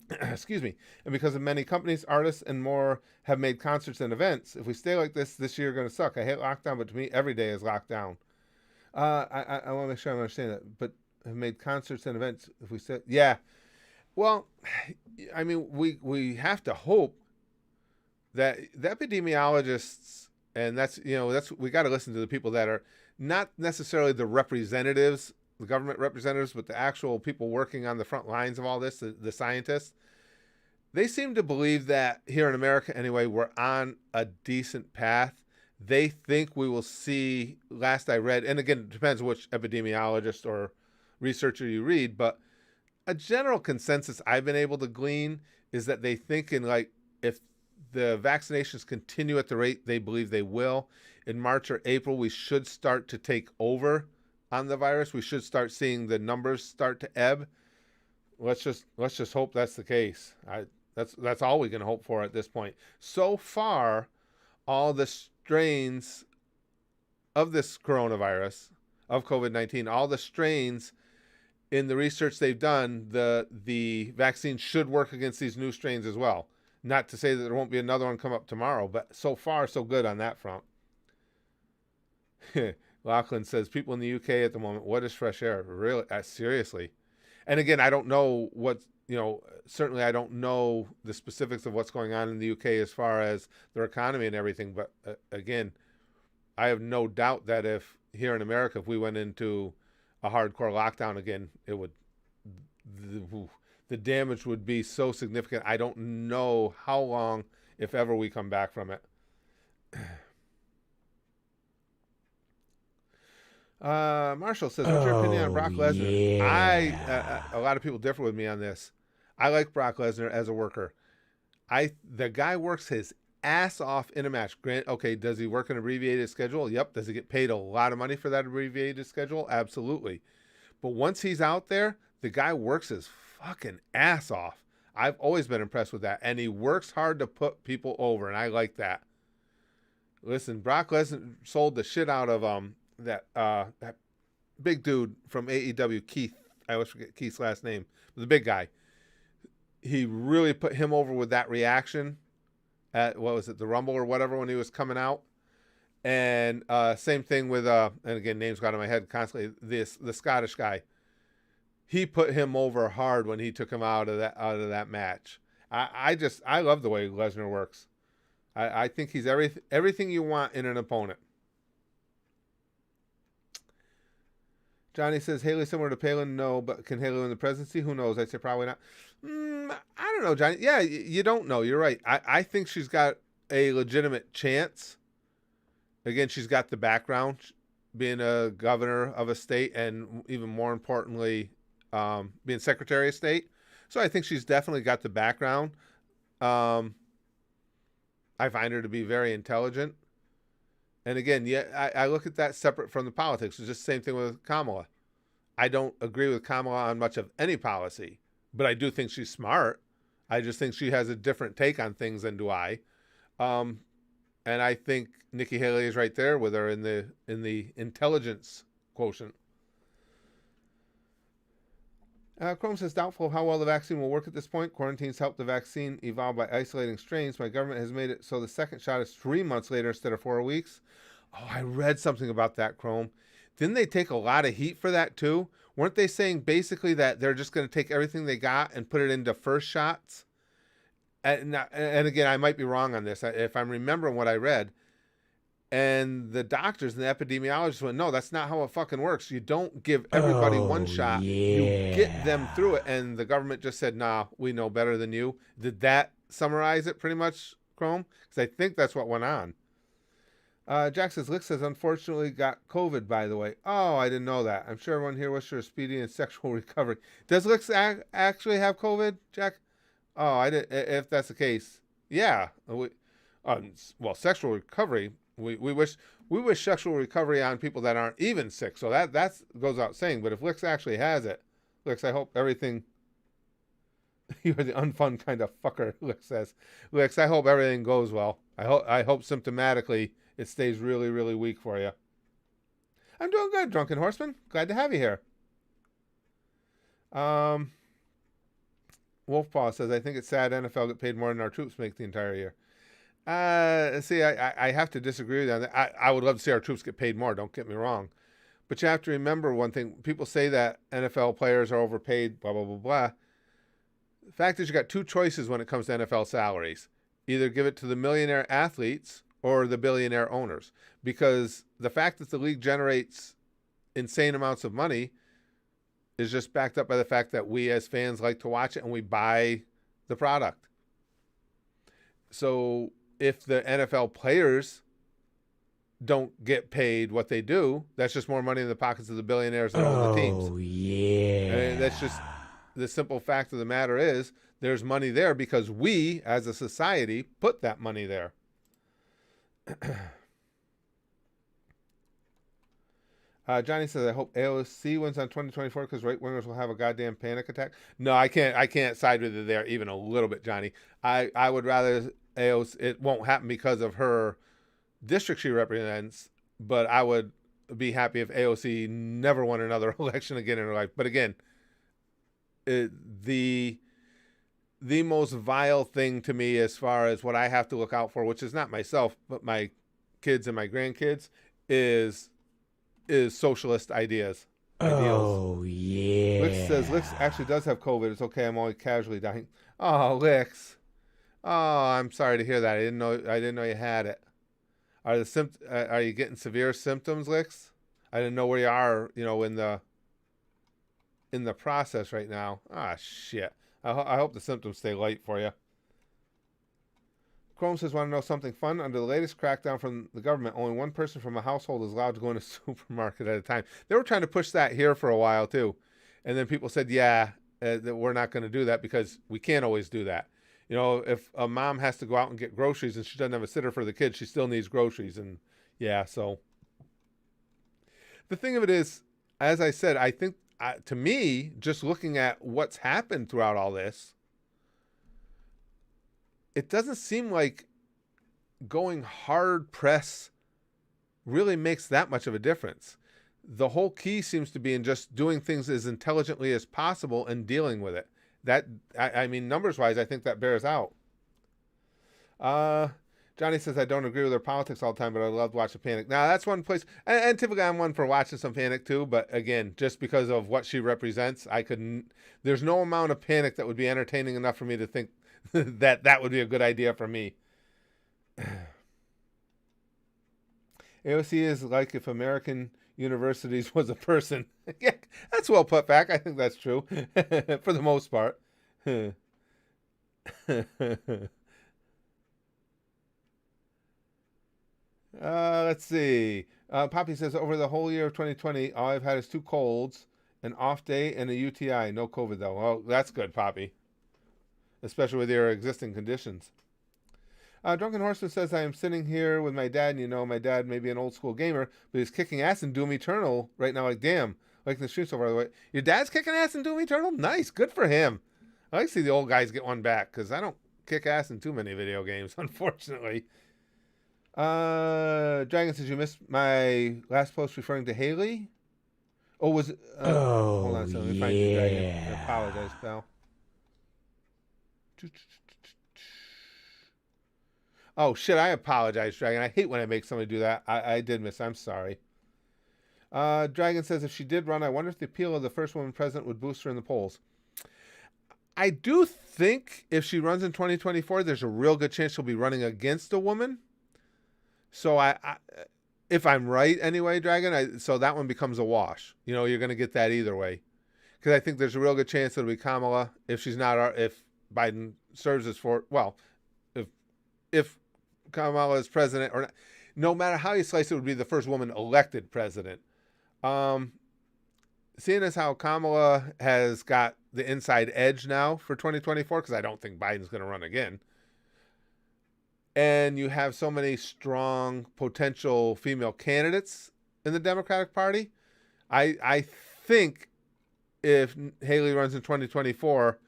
excuse me, and because of many companies, artists, and more have made concerts and events. If we stay like this year going to suck. I hate lockdown, but to me, every day is lockdown. I want to make sure I understand that. But have made concerts and events. If we stay, yeah. Well, I mean, we have to hope that the epidemiologists, and that's we got to listen to the people that are not necessarily the representatives, the government representatives, but the actual people working on the front lines of all this, the scientists. They seem to believe that here in America, anyway, we're on a decent path. They think we will see, last I read, and again, it depends which epidemiologist or researcher you read, but a general consensus I've been able to glean is that they think if the vaccinations continue at the rate they believe they will, in March or April, we should start to take over on the virus. We should start seeing the numbers start to ebb. Let's just hope that's the case. That's all we can hope for at this point. So far, all the strains of this coronavirus, of COVID-19, all the strains in the research they've done, the vaccine should work against these new strains as well. Not to say that there won't be another one come up tomorrow, but so far, so good on that front. Lachlan says, people in the UK at the moment, what is fresh air? Really? Seriously? And again, I don't know certainly I don't know the specifics of what's going on in the UK as far as their economy and everything. But again, I have no doubt that if here in America, if we went into a hardcore lockdown again, it would, the damage would be so significant. I don't know how long, if ever, we come back from it. Marshall says, what's your opinion on Brock Lesnar? Yeah. A lot of people differ with me on this. I like Brock Lesnar as a worker. The guy works his ass off in a match. Grant, okay, does he work an abbreviated schedule? Yep. Does he get paid a lot of money for that abbreviated schedule? Absolutely. But once he's out there, the guy works his fucking ass off. I've always been impressed with that. And he works hard to put people over, and I like that. Listen, Brock Lesnar sold the shit out of that big dude from AEW, Keith. I always forget Keith's last name. The big guy. He really put him over with that reaction at, what was it, the Rumble or whatever, when he was coming out. And same thing with, and again, names got in my head constantly, the Scottish guy. He put him over hard when he took him out of that match. I love the way Lesnar works. I think he's everything you want in an opponent. Johnny says, Haley similar to Palin? No, but can Haley win the presidency? Who knows? I'd say probably not. I don't know, Johnny. Yeah, you don't know. You're right. I think she's got a legitimate chance. Again, she's got the background, being a governor of a state, and even more importantly, being Secretary of State. So I think she's definitely got the background. I find her to be very intelligent. And again, I look at that separate from the politics. It's just the same thing with Kamala. I don't agree with Kamala on much of any policy, but I do think she's smart. I just think she has a different take on things than do I. And I think Nikki Haley is right there with her in the intelligence quotient. Chrome says, doubtful how well the vaccine will work at this point. Quarantines help the vaccine evolve by isolating strains. My government has made it so the second shot is 3 months later instead of 4 weeks. Oh, I read something about that, Chrome. Didn't they take a lot of heat for that too? Weren't they saying basically that they're just going to take everything they got and put it into first shots? And again, I might be wrong on this, if I'm remembering what I read. And the doctors and the epidemiologists went, no, that's not how it fucking works. You don't give everybody one shot. You get them through it. And the government just said, nah, we know better than you. Did that summarize it pretty much, Chrome? Because I think that's what went on. Jack says, Lick says, unfortunately got COVID, by the way. Oh, I didn't know that. I'm sure everyone here wishes her a speedy and sexual recovery. Does Lick actually have COVID, Jack? Oh, I did. If that's the case, yeah. Well, sexual recovery. We wish sexual recovery on people that aren't even sick. So that goes out saying. But if Lix actually has it, Lix, I hope everything. You're the unfun kind of fucker, Lix says. Lix, I hope everything goes well. I hope symptomatically it stays really, really weak for you. I'm doing good, Drunken Horseman. Glad to have you here. Wolfpaw says, I think it's sad NFL get paid more than our troops make the entire year. See, I have to disagree with that. I would love to see our troops get paid more, don't get me wrong. But you have to remember one thing. People say that NFL players are overpaid, blah, blah, blah, blah. The fact is you got two choices when it comes to NFL salaries. Either give it to the millionaire athletes or the billionaire owners. Because the fact that the league generates insane amounts of money is just backed up by the fact that we as fans like to watch it and we buy the product. So if the NFL players don't get paid what they do, that's just more money in the pockets of the billionaires that own the teams. Oh, yeah. And that's just the simple fact of the matter is there's money there because we, as a society, put that money there. Johnny says, I hope AOC wins on 2024 because right-wingers will have a goddamn panic attack. No, I can't side with you there even a little bit, Johnny. I would rather AOC, it won't happen because of her district she represents, but I would be happy if AOC never won another election again in her life. But again, the most vile thing to me as far as what I have to look out for, which is not myself, but my kids and my grandkids, is socialist ideals. Oh, yeah. Lix says, Lix actually does have COVID. It's okay. I'm only casually dying. Oh, Lix. Oh, I'm sorry to hear that. I didn't know you had it. Are you getting severe symptoms, Lix? I didn't know where you are, in the process right now. Ah, shit. I hope the symptoms stay light for you. Chrome says, want to know something fun? Under the latest crackdown from the government, only one person from a household is allowed to go in a supermarket at a time. They were trying to push that here for a while, too. And then people said, that we're not going to do that because we can't always do that. If a mom has to go out and get groceries and she doesn't have a sitter for the kids, she still needs groceries. And so the thing of it is, as I said, I think to me, just looking at what's happened throughout all this, it doesn't seem like going hard press really makes that much of a difference. The whole key seems to be in just doing things as intelligently as possible and dealing with it. That, I mean, numbers-wise, I think that bears out. Johnny says, I don't agree with their politics all the time, but I love to watch the Panic. Now, that's one place, and typically I'm one for watching some Panic too, but again, just because of what she represents, there's no amount of Panic that would be entertaining enough for me to think that would be a good idea for me. AOC is like if American universities was a person. Yeah, that's well put back. I think that's true for the most part. Let's see. Poppy says, over the whole year of 2020, all I've had is 2 colds, an off day, and a UTI. No COVID, though. Oh, that's good, Poppy. Especially with your existing conditions. Drunken Horseman says, I am sitting here with my dad, and my dad may be an old school gamer, but he's kicking ass in Doom Eternal right now. Like, damn. Like the stream so far, by the way. Your dad's kicking ass in Doom Eternal? Nice. Good for him. I like to see the old guys get one back, because I don't kick ass in too many video games, unfortunately. Dragon says, you missed my last post referring to Haley? Oh, was it? Hold on a second. Let me find you, Dragon. I apologize, pal. Oh, shit, I apologize, Dragon. I hate when I make somebody do that. I did miss. I'm sorry. Dragon says, if she did run, I wonder if the appeal of the first woman president would boost her in the polls. I do think if she runs in 2024, there's a real good chance she'll be running against a woman. So if I'm right anyway, Dragon, so that one becomes a wash. You're going to get that either way. Because I think there's a real good chance it'll be Kamala if Biden serves as if Kamala is president or not. No matter how you slice it, would be the first woman elected president. Seeing as how Kamala has got the inside edge now for 2024, because I don't think Biden's going to run again. And you have so many strong potential female candidates in the Democratic Party. I think if Haley runs in 2024,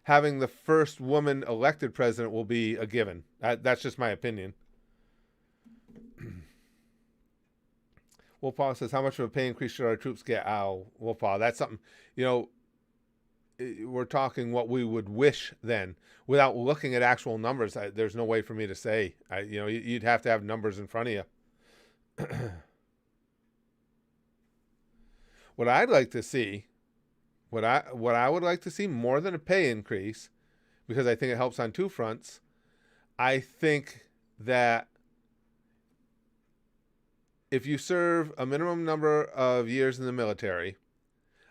having the first woman elected president will be a given. That's just my opinion. Wolfpaw says, how much of a pay increase should our troops get? Oh, Wolfpaw, that's something, we're talking what we would wish then, without looking at actual numbers. There's no way for me to say. You'd have to have numbers in front of you. What I'd like to see, what I would like to see more than a pay increase, because I think it helps on two fronts. I think that if you serve a minimum number of years in the military,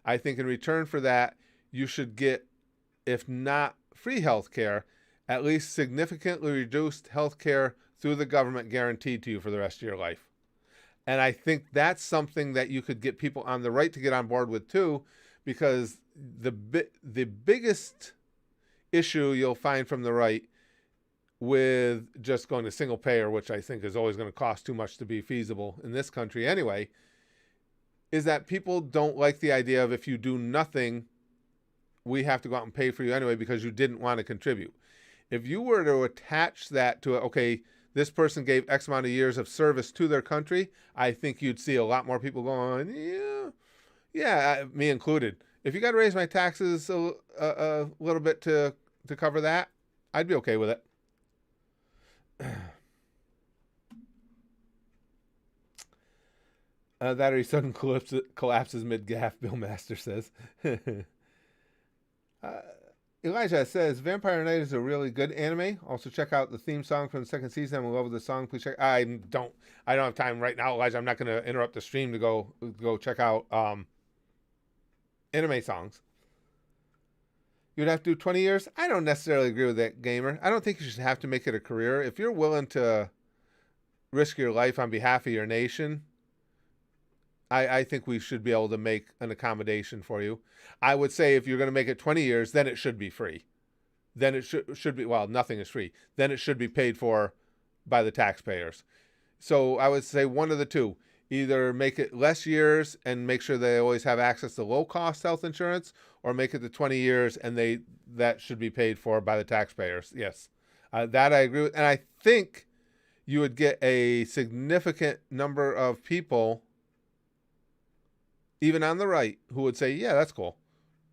I think in return for that, you should get, if not free health care, at least significantly reduced health care through the government guaranteed to you for the rest of your life. And I think that's something that you could get people on the right to get on board with too, because the biggest issue you'll find from the right with just going to single payer, which I think is always going to cost too much to be feasible in this country anyway, is that people don't like the idea of, if you do nothing, we have to go out and pay for you anyway because you didn't want to contribute. If you were to attach that to, okay, this person gave X amount of years of service to their country, I think you'd see a lot more people going, yeah, me included. If you got to raise my taxes a little bit to cover that, I'd be okay with it. That or he sudden collapses mid-gaff, Bill Master says. Elijah says, Vampire Knight is a really good anime. Also check out the theme song from the second season. I'm in love with the song. Please check. I don't have time right now, Elijah. I'm not going to interrupt the stream to go check out anime songs. You'd have to do 20 years? I don't necessarily agree with that, gamer. I don't think you should have to make it a career. If you're willing to risk your life on behalf of your nation, I think we should be able to make an accommodation for you. I would say if you're going to make it 20 years, then it should be free. Then it should be, well, nothing is free. Then it should be paid for by the taxpayers. So I would say one of the two. Either make it less years and make sure they always have access to low-cost health insurance, or make it to 20 years and that should be paid for by the taxpayers. Yes, that I agree with. And I think you would get a significant number of people, even on the right, who would say, yeah, that's cool.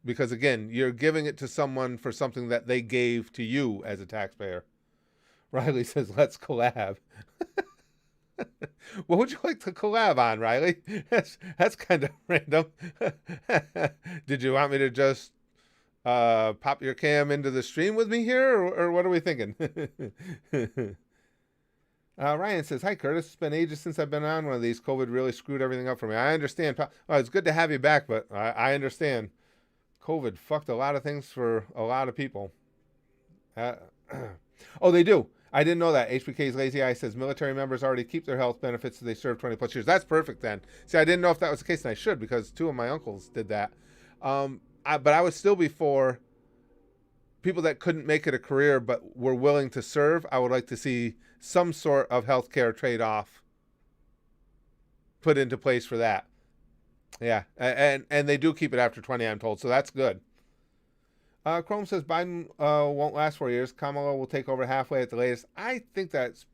Because, again, you're giving it to someone for something that they gave to you as a taxpayer. Riley says, let's collab. What would you like to collab on, Riley? That's kind of random. Did you want me to just pop your cam into the stream with me here, or what are we thinking? Ryan says, hi, Curtis. It's been ages since I've been on one of these. COVID really screwed everything up for me. I understand. Well, it's good to have you back, but I understand. COVID fucked a lot of things for a lot of people. Oh, they do. I didn't know that. HBK's Lazy Eye says military members already keep their health benefits if they serve 20 plus years. That's perfect then. See, I didn't know if that was the case, and I should, because two of my uncles did that. But I would still be for people that couldn't make it a career but were willing to serve. I would like to see some sort of healthcare trade-off put into place for that. Yeah, and they do keep it after 20, I'm told, so that's good. Chrome says Biden won't last 4 years. Kamala will take over halfway at the latest. I think that's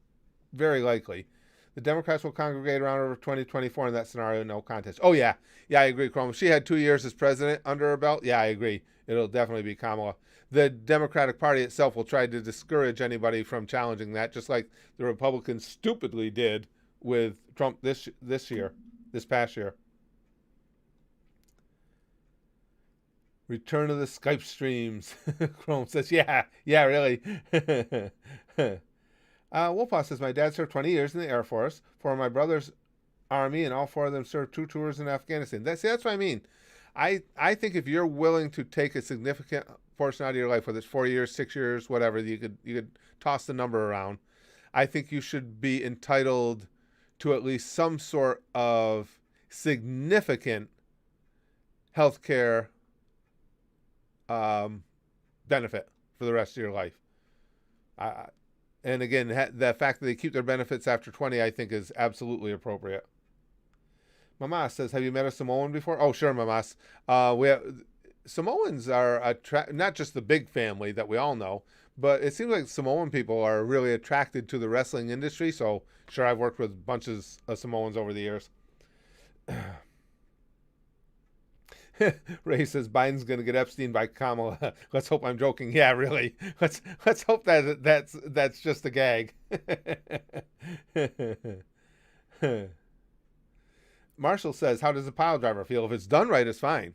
very likely. The Democrats will congregate around over 2024 in that scenario, no contest. Oh, yeah. Yeah, I agree, Chrome. If she had 2 years as president under her belt, yeah, I agree. It'll definitely be Kamala. The Democratic Party itself will try to discourage anybody from challenging that, just like the Republicans stupidly did with Trump this past year. Return of the Skype streams. Chrome says, yeah, really. Wolfpaw says, my dad served 20 years in the Air Force. 4 of my brothers, Army, and all 4 of them served 2 tours in Afghanistan. That's what I mean. I think if you're willing to take a significant portion out of your life, whether it's 4 years, 6 years, whatever, you could toss the number around. I think you should be entitled to at least some sort of significant health care benefit for the rest of your life. And again, the fact that they keep their benefits after 20, I think, is absolutely appropriate. Mamas says, have you met a Samoan before? Oh, sure, Mamas. Samoans are not just the big family that we all know, but it seems like Samoan people are really attracted to the wrestling industry. So, sure, I've worked with bunches of Samoans over the years. Ray says Biden's going to get Epstein by Kamala. Let's hope I'm joking. Yeah, really. Let's hope that's just a gag. Marshall says, how does a pile driver feel? If it's done right, it's fine.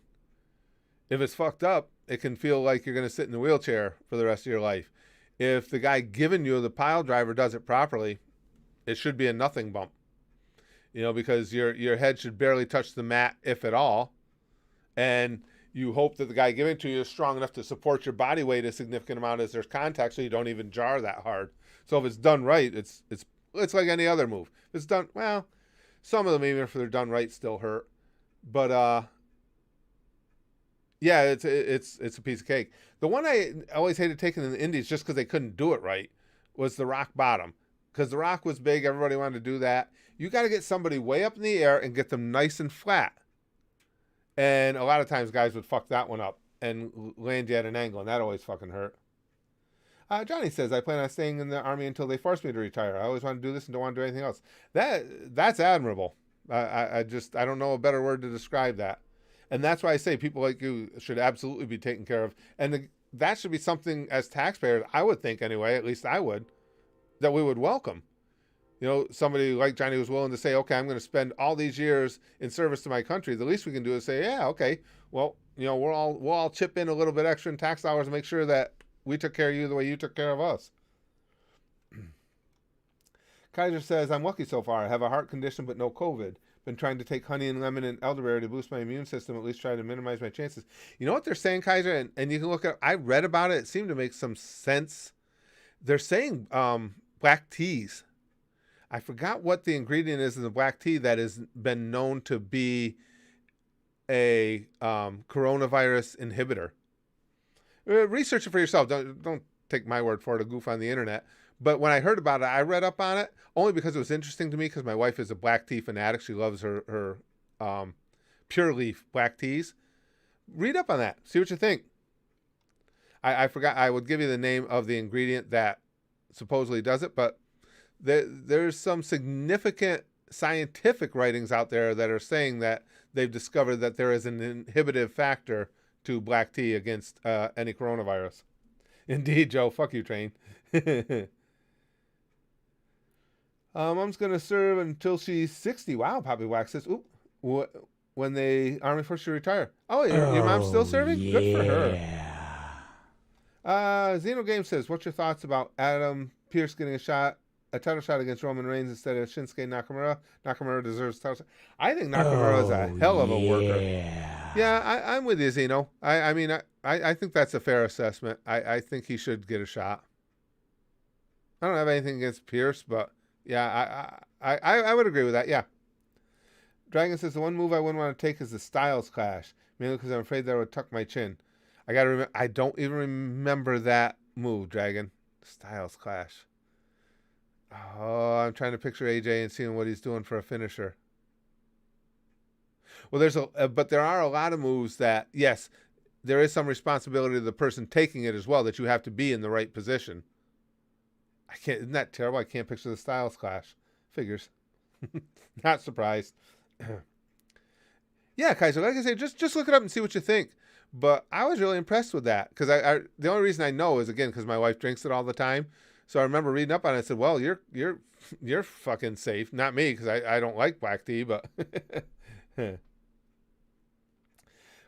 If it's fucked up, it can feel like you're going to sit in a wheelchair for the rest of your life. If the guy giving you the pile driver does it properly, it should be a nothing bump. Because your head should barely touch the mat, if at all. And you hope that the guy giving it to you is strong enough to support your body weight a significant amount as there's contact, so you don't even jar that hard. So if it's done right, it's like any other move. If it's done well, some of them, even if they're done right, still hurt. But yeah, it's a piece of cake. The one I always hated taking in the Indies just because they couldn't do it right was the rock bottom. Because the rock was big, everybody wanted to do that. You got to get somebody way up in the air and get them nice and flat. And a lot of times guys would fuck that one up and land you at an angle, and that always fucking hurt. Johnny says, I plan on staying in the Army until they force me to retire. I always want to do this and don't want to do anything else. That's admirable. I don't know a better word to describe that. And that's why I say people like you should absolutely be taken care of. And that should be something, as taxpayers, I would think anyway, at least I would, that we would welcome. Somebody like Johnny was willing to say, okay, I'm going to spend all these years in service to my country. The least we can do is say, yeah, okay, well, we'll all chip in a little bit extra in tax dollars and make sure that we took care of you the way you took care of us. Kaiser says, I'm lucky so far. I have a heart condition, but no COVID. Been trying to take honey and lemon and elderberry to boost my immune system, at least try to minimize my chances. You know what they're saying, Kaiser? And you can look at, I read about it. It seemed to make some sense. They're saying black teas. I forgot what the ingredient is in the black tea that has been known to be a coronavirus inhibitor. Research it for yourself. Don't take my word for it, a goof on the internet. But when I heard about it, I read up on it only because it was interesting to me because my wife is a black tea fanatic. She loves her pure leaf black teas. Read up on that. See what you think. I forgot. I would give you the name of the ingredient that supposedly does it, but there's some significant scientific writings out there that are saying that they've discovered that there is an inhibitive factor to black tea against any coronavirus. Indeed, Joe. Fuck you, Train. Mom's going to serve until she's 60. Wow, Poppy Wax says, ooh, when the Army forces you to retire. Oh, your mom's still serving? Yeah. Good for her. Xeno Game says, what's your thoughts about Adam Pearce getting a title shot against Roman Reigns instead of Shinsuke Nakamura? Nakamura deserves a title shot. I think Nakamura is a hell of a worker. Yeah, I'm with you, Xeno. I mean, I think that's a fair assessment. I think he should get a shot. I don't have anything against Pierce, but yeah, I would agree with that. Yeah. Dragon says the one move I wouldn't want to take is the Styles Clash, mainly because I'm afraid that would tuck my chin. I gotta remember. I don't even remember that move, Dragon. Styles Clash. Oh, I'm trying to picture AJ and seeing what he's doing for a finisher. Well, but there are a lot of moves that, yes, there is some responsibility to the person taking it as well, that you have to be in the right position. Isn't that terrible? I can't picture the Styles Clash. Figures. Not surprised. Yeah, Kaiser, like I say, just look it up and see what you think. But I was really impressed with that because the only reason I know is, again, because my wife drinks it all the time. So I remember reading up on it and I said, well, you're fucking safe. Not me, because I don't like black tea, but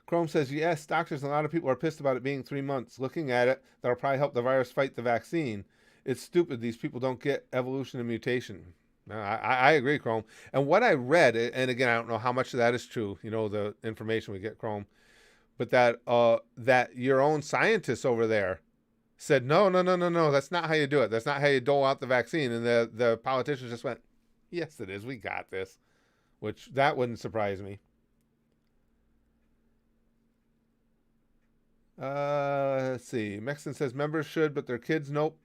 Chrome says, yes, doctors and a lot of people are pissed about it being 3 months. Looking at it, that'll probably help the virus fight the vaccine. It's stupid. These people don't get evolution and mutation. No, I agree, Chrome. And what I read, and again, I don't know how much of that is true, the information we get, Chrome, but that your own scientists over there said, no, that's not how you do it. That's not how you dole out the vaccine. And the politicians just went, yes, it is. We got this, which that wouldn't surprise me. Let's see. Mexican says members should, but their kids, nope.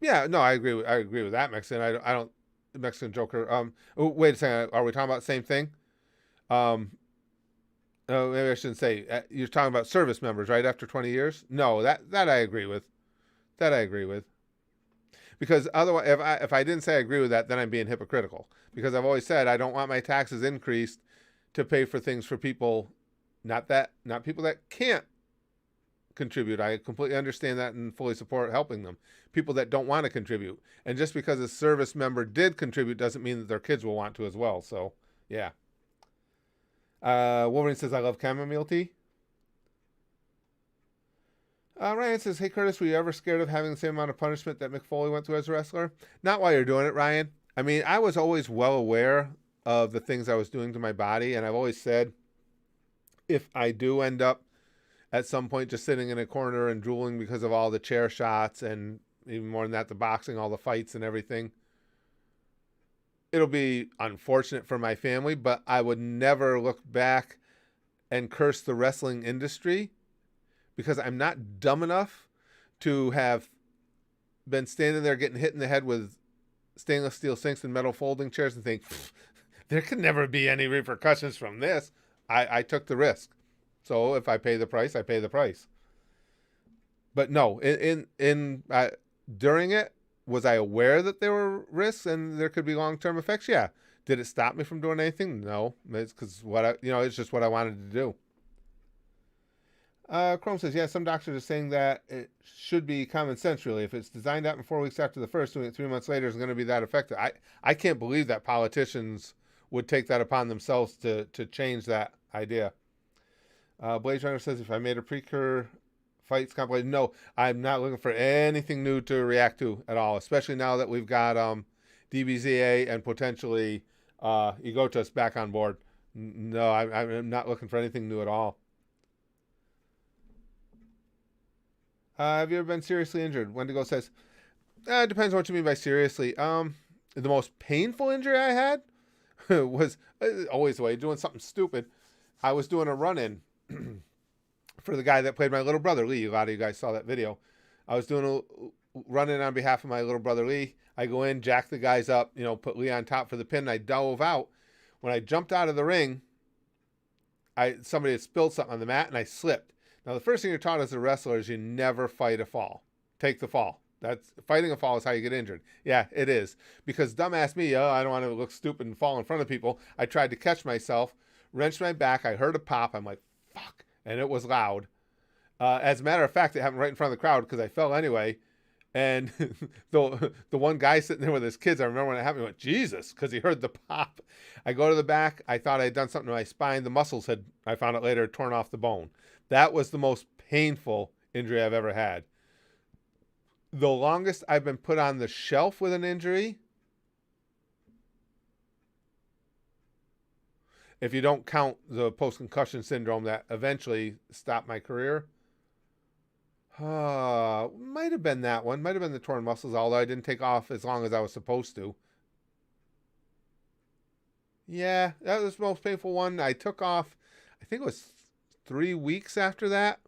Yeah, no, I agree with that, Mexican. I don't Mexican Joker. Wait a second. Are we talking about the same thing? Oh, maybe I shouldn't say. You're talking about service members, right? After 20 years? No, that I agree with. That I agree with. Because otherwise, if I didn't say I agree with that, then I'm being hypocritical. Because I've always said I don't want my taxes increased to pay for things for people Not people that can't contribute. I completely understand that and fully support helping them. People that don't want to contribute. And just because a service member did contribute doesn't mean that their kids will want to as well. So, yeah. Wolverine says, I love chamomile tea. Ryan says, hey, Curtis, were you ever scared of having the same amount of punishment that Mick Foley went through as a wrestler? Not while you're doing it, Ryan. I mean, I was always well aware of the things I was doing to my body. And I've always said, if I do end up at some point just sitting in a corner and drooling because of all the chair shots and even more than that, the boxing, all the fights and everything, it'll be unfortunate for my family, but I would never look back and curse the wrestling industry because I'm not dumb enough to have been standing there getting hit in the head with stainless steel sinks and metal folding chairs and think, there can never be any repercussions from this. I took the risk. So if I pay the price, I pay the price. But no, during it, was I aware that there were risks and there could be long-term effects? Yeah. Did it stop me from doing anything? No. It's because it's just what I wanted to do. Chrome says, yeah, some doctors are saying that it should be common sense, really. If it's designed out in 4 weeks after the first, doing it 3 months later is going to be that effective. I can't believe that politicians would take that upon themselves to change that idea. Blaze Runner says, if I made a Precure fights compilation, no, I'm not looking for anything new to react to at all, especially now that we've got DBZA and potentially Egotas back on board. No, I'm not looking for anything new at all. Have you ever been seriously injured? Wendigo says, it depends on what you mean by seriously. The most painful injury I had was always the way, doing something stupid. I was doing a run-in for the guy that played my little brother, Lee. A lot of you guys saw that video. I was doing a run-in on behalf of my little brother, Lee. I go in, jack the guys up, put Lee on top for the pin, and I dove out. When I jumped out of the ring, somebody had spilled something on the mat, and I slipped. Now, the first thing you're taught as a wrestler is you never fight a fall. Take the fall. Fighting a fall is how you get injured. Yeah, it is. Because dumbass me, I don't want to look stupid and fall in front of people. I tried to catch myself, wrenched my back. I heard a pop. I'm like, fuck. And it was loud. As a matter of fact, it happened right in front of the crowd because I fell anyway. And the one guy sitting there with his kids, I remember when it happened, he went, Jesus, because he heard the pop. I go to the back. I thought I had done something to my spine. The muscles had, I found out later, torn off the bone. That was the most painful injury I've ever had. The longest I've been put on the shelf with an injury, if you don't count the post-concussion syndrome that eventually stopped my career, might have been that one. Might have been the torn muscles, although I didn't take off as long as I was supposed to. Yeah, that was the most painful one. I took off, I think it was 3 weeks after that.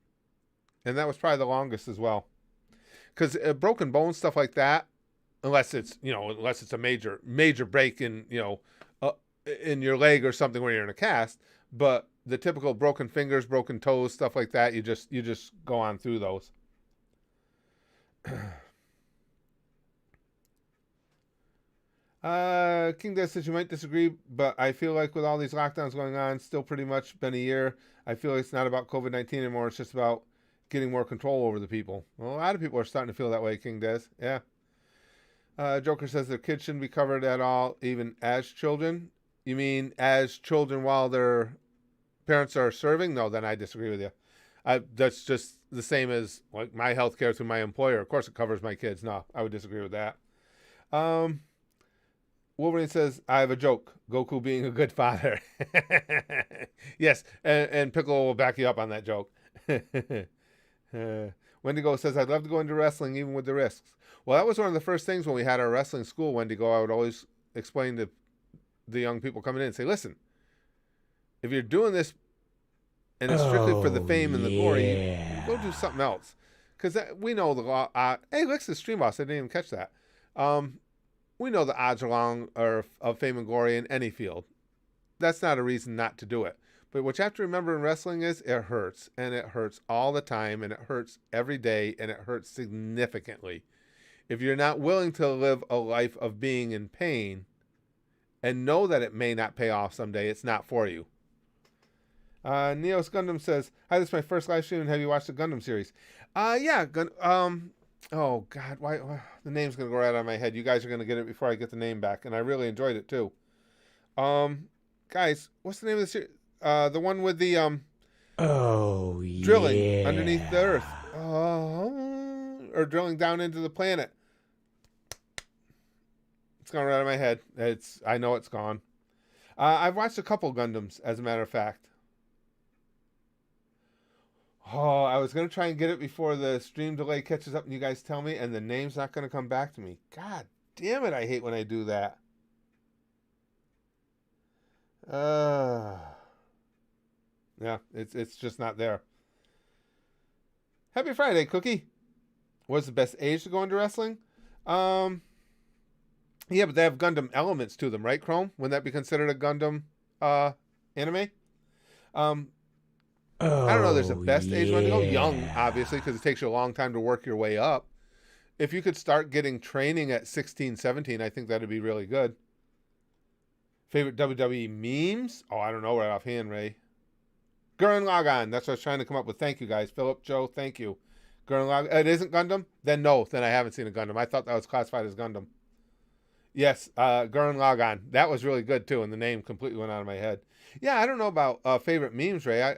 And that was probably the longest as well. Because broken bones, stuff like that, unless it's a major break in your leg or something where you're in a cast, but the typical broken fingers, broken toes, stuff like that, you just go on through those. King Death says, you might disagree, but I feel like with all these lockdowns going on, still pretty much been a year, I feel like it's not about COVID-19 anymore. It's just about getting more control over the people. Well, a lot of people are starting to feel that way, King Des. Yeah. Joker says their kids shouldn't be covered at all, even as children. You mean as children while their parents are serving? No, then I disagree with you. That's just the same as like my health care through my employer. Of course it covers my kids. No, I would disagree with that. Wolverine says, I have a joke. Goku being a good father. Yes, and Piccolo will back you up on that joke. Wendigo says, I'd love to go into wrestling even with the risks. Well, that was one of the first things when we had our wrestling school, Wendigo. I would always explain to the young people coming in and say, listen, if you're doing this and it's strictly for the fame and the glory, you go do something else. Because we know the law. Hey, look, the stream boss. I didn't even catch that. We know the odds are of fame and glory in any field. That's not a reason not to do it. But what you have to remember in wrestling is it hurts, and it hurts all the time, and it hurts every day, and it hurts significantly. If you're not willing to live a life of being in pain and know that it may not pay off someday, it's not for you. Neos Gundam says, "Hi, this is my first live stream. And have you watched the Gundam series?" Yeah. Oh God, why the name's gonna go right out of my head. You guys are gonna get it before I get the name back, and I really enjoyed it too. Guys, what's the name of the series? The one with the Oh, drilling underneath the earth, yeah. or drilling down into the planet. It's gone right out of my head. I know it's gone. I've watched a couple Gundams, as a matter of fact. Oh, I was going to try and get it before the stream delay catches up and you guys tell me, and the name's not going to come back to me. God damn it, I hate when I do that. Yeah, it's just not there. Happy Friday, Cookie. What's the best age to go into wrestling? Yeah, but they have Gundam elements to them, right, Chrome? Wouldn't that be considered a Gundam anime? I don't know. There's a best age one to go. Young, obviously, because it takes you a long time to work your way up. If you could start getting training at 16, 17, I think that'd be really good. Favorite WWE memes? Oh, I don't know right offhand, Ray. Gurren Lagann. That's what I was trying to come up with. Thank you, guys. Philip, Joe, thank you. Gurren Lagann. It isn't Gundam? Then no. Then I haven't seen a Gundam. I thought that was classified as Gundam. Yes, Gurren Lagann. That was really good, too, and the name completely went out of my head. Yeah, I don't know about favorite memes, Ray. I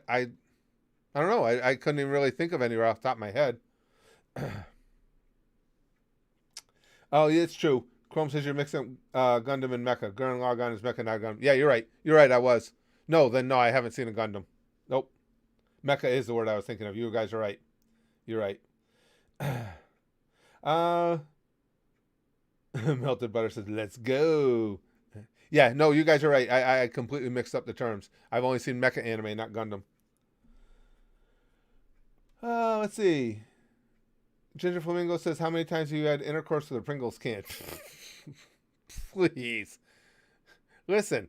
don't know. I couldn't even really think of any right off the top of my head. Oh, yeah, it's true. Chrome says you're mixing Gundam and Mecha. Gurren Lagann is Mecha, not Gundam. Yeah, you're right. You're right, I was. No, I haven't seen a Gundam. Nope. Mecha is the word I was thinking of. You guys are right. You're right. Melted Butter says, let's go. Yeah, no, you guys are right. I completely mixed up the terms. I've only seen Mecha anime, not Gundam. Let's see. Ginger Flamingo says, how many times have you had intercourse with a Pringles can? Please. Listen,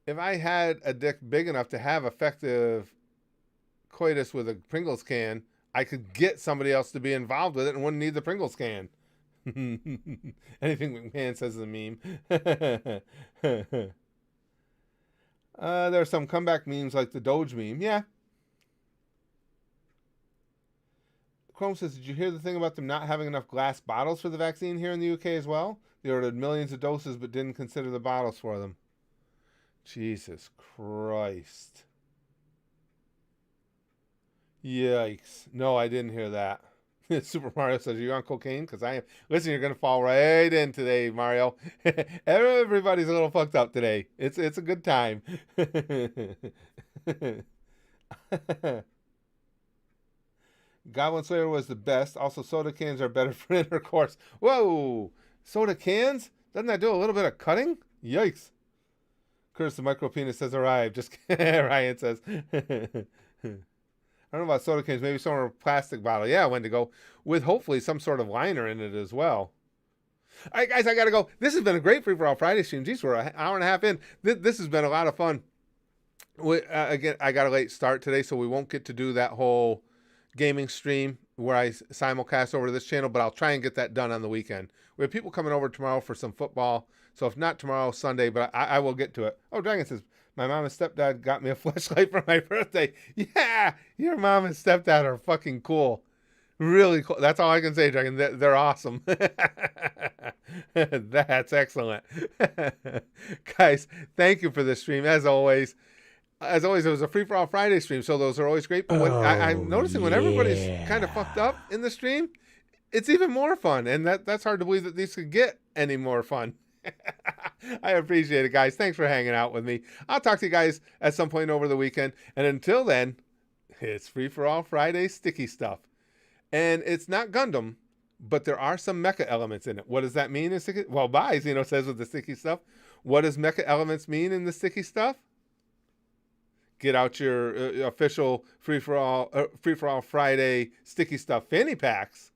if I had a dick big enough to have effective coitus with a Pringles can, I could get somebody else to be involved with it and wouldn't need the Pringles can. Anything McMahon says is a meme. There are some comeback memes like the Doge meme. Yeah. Chrome says, did you hear the thing about them not having enough glass bottles for the vaccine here in the UK as well? They ordered millions of doses but didn't consider the bottles for them. Jesus Christ. Yikes. No, I didn't hear that. Super Mario says, are you on cocaine? Because I am. Listen, you're going to fall right in today, Mario. Everybody's a little fucked up today. It's a good time. Goblin Slayer was the best. Also, soda cans are better for intercourse. Whoa! Soda cans? Doesn't that do a little bit of cutting? Yikes. Curtis the micro penis has arrived. Just Ryan says. I don't know about soda cans. Maybe some are plastic bottle. Yeah, Wendigo. With hopefully some sort of liner in it as well. All right, guys, I got to go. This has been a great Free For All Friday stream. Geez, we're an hour and a half in. This has been a lot of fun. Again, I got a late start today, so we won't get to do that whole gaming stream where I simulcast over to this channel, but I'll try and get that done on the weekend. We have people coming over tomorrow for some football, so if not tomorrow, Sunday, but I will get to it. Oh, Dragon says, my mom and stepdad got me a flashlight for my birthday. Yeah, your mom and stepdad are fucking cool. Really cool. That's all I can say, Dragon. They're awesome. That's excellent. Guys, thank you for this stream, as always. As always, it was a Free-for-All Friday stream, so those are always great. But when I'm noticing when everybody's kind of fucked up in the stream, it's even more fun. And that's hard to believe that these could get any more fun. I appreciate it, guys. Thanks for hanging out with me. I'll talk to you guys at some point over the weekend. And until then, it's Free-for-All Friday sticky stuff. And it's not Gundam, but there are some mecha elements in it. What does that mean? Well, bye, Zeno says with the sticky stuff. What does mecha elements mean in the sticky stuff? Get out your official Free-for-All Friday sticky stuff fanny packs,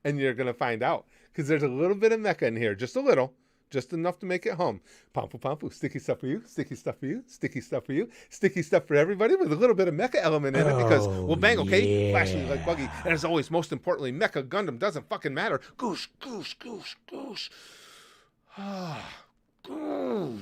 and you're going to find out. Because there's a little bit of mecha in here. Just a little. Just enough to make it hum. Pampu pampu. Sticky stuff for you. Sticky stuff for you. Sticky stuff for you. Sticky stuff for everybody with a little bit of mecha element in it. Because, well, bang, okay? Flashing like Buggy. And as always, most importantly, Mecha Gundam doesn't fucking matter. Goosh, goosh, goosh, goosh. Ah, goosh.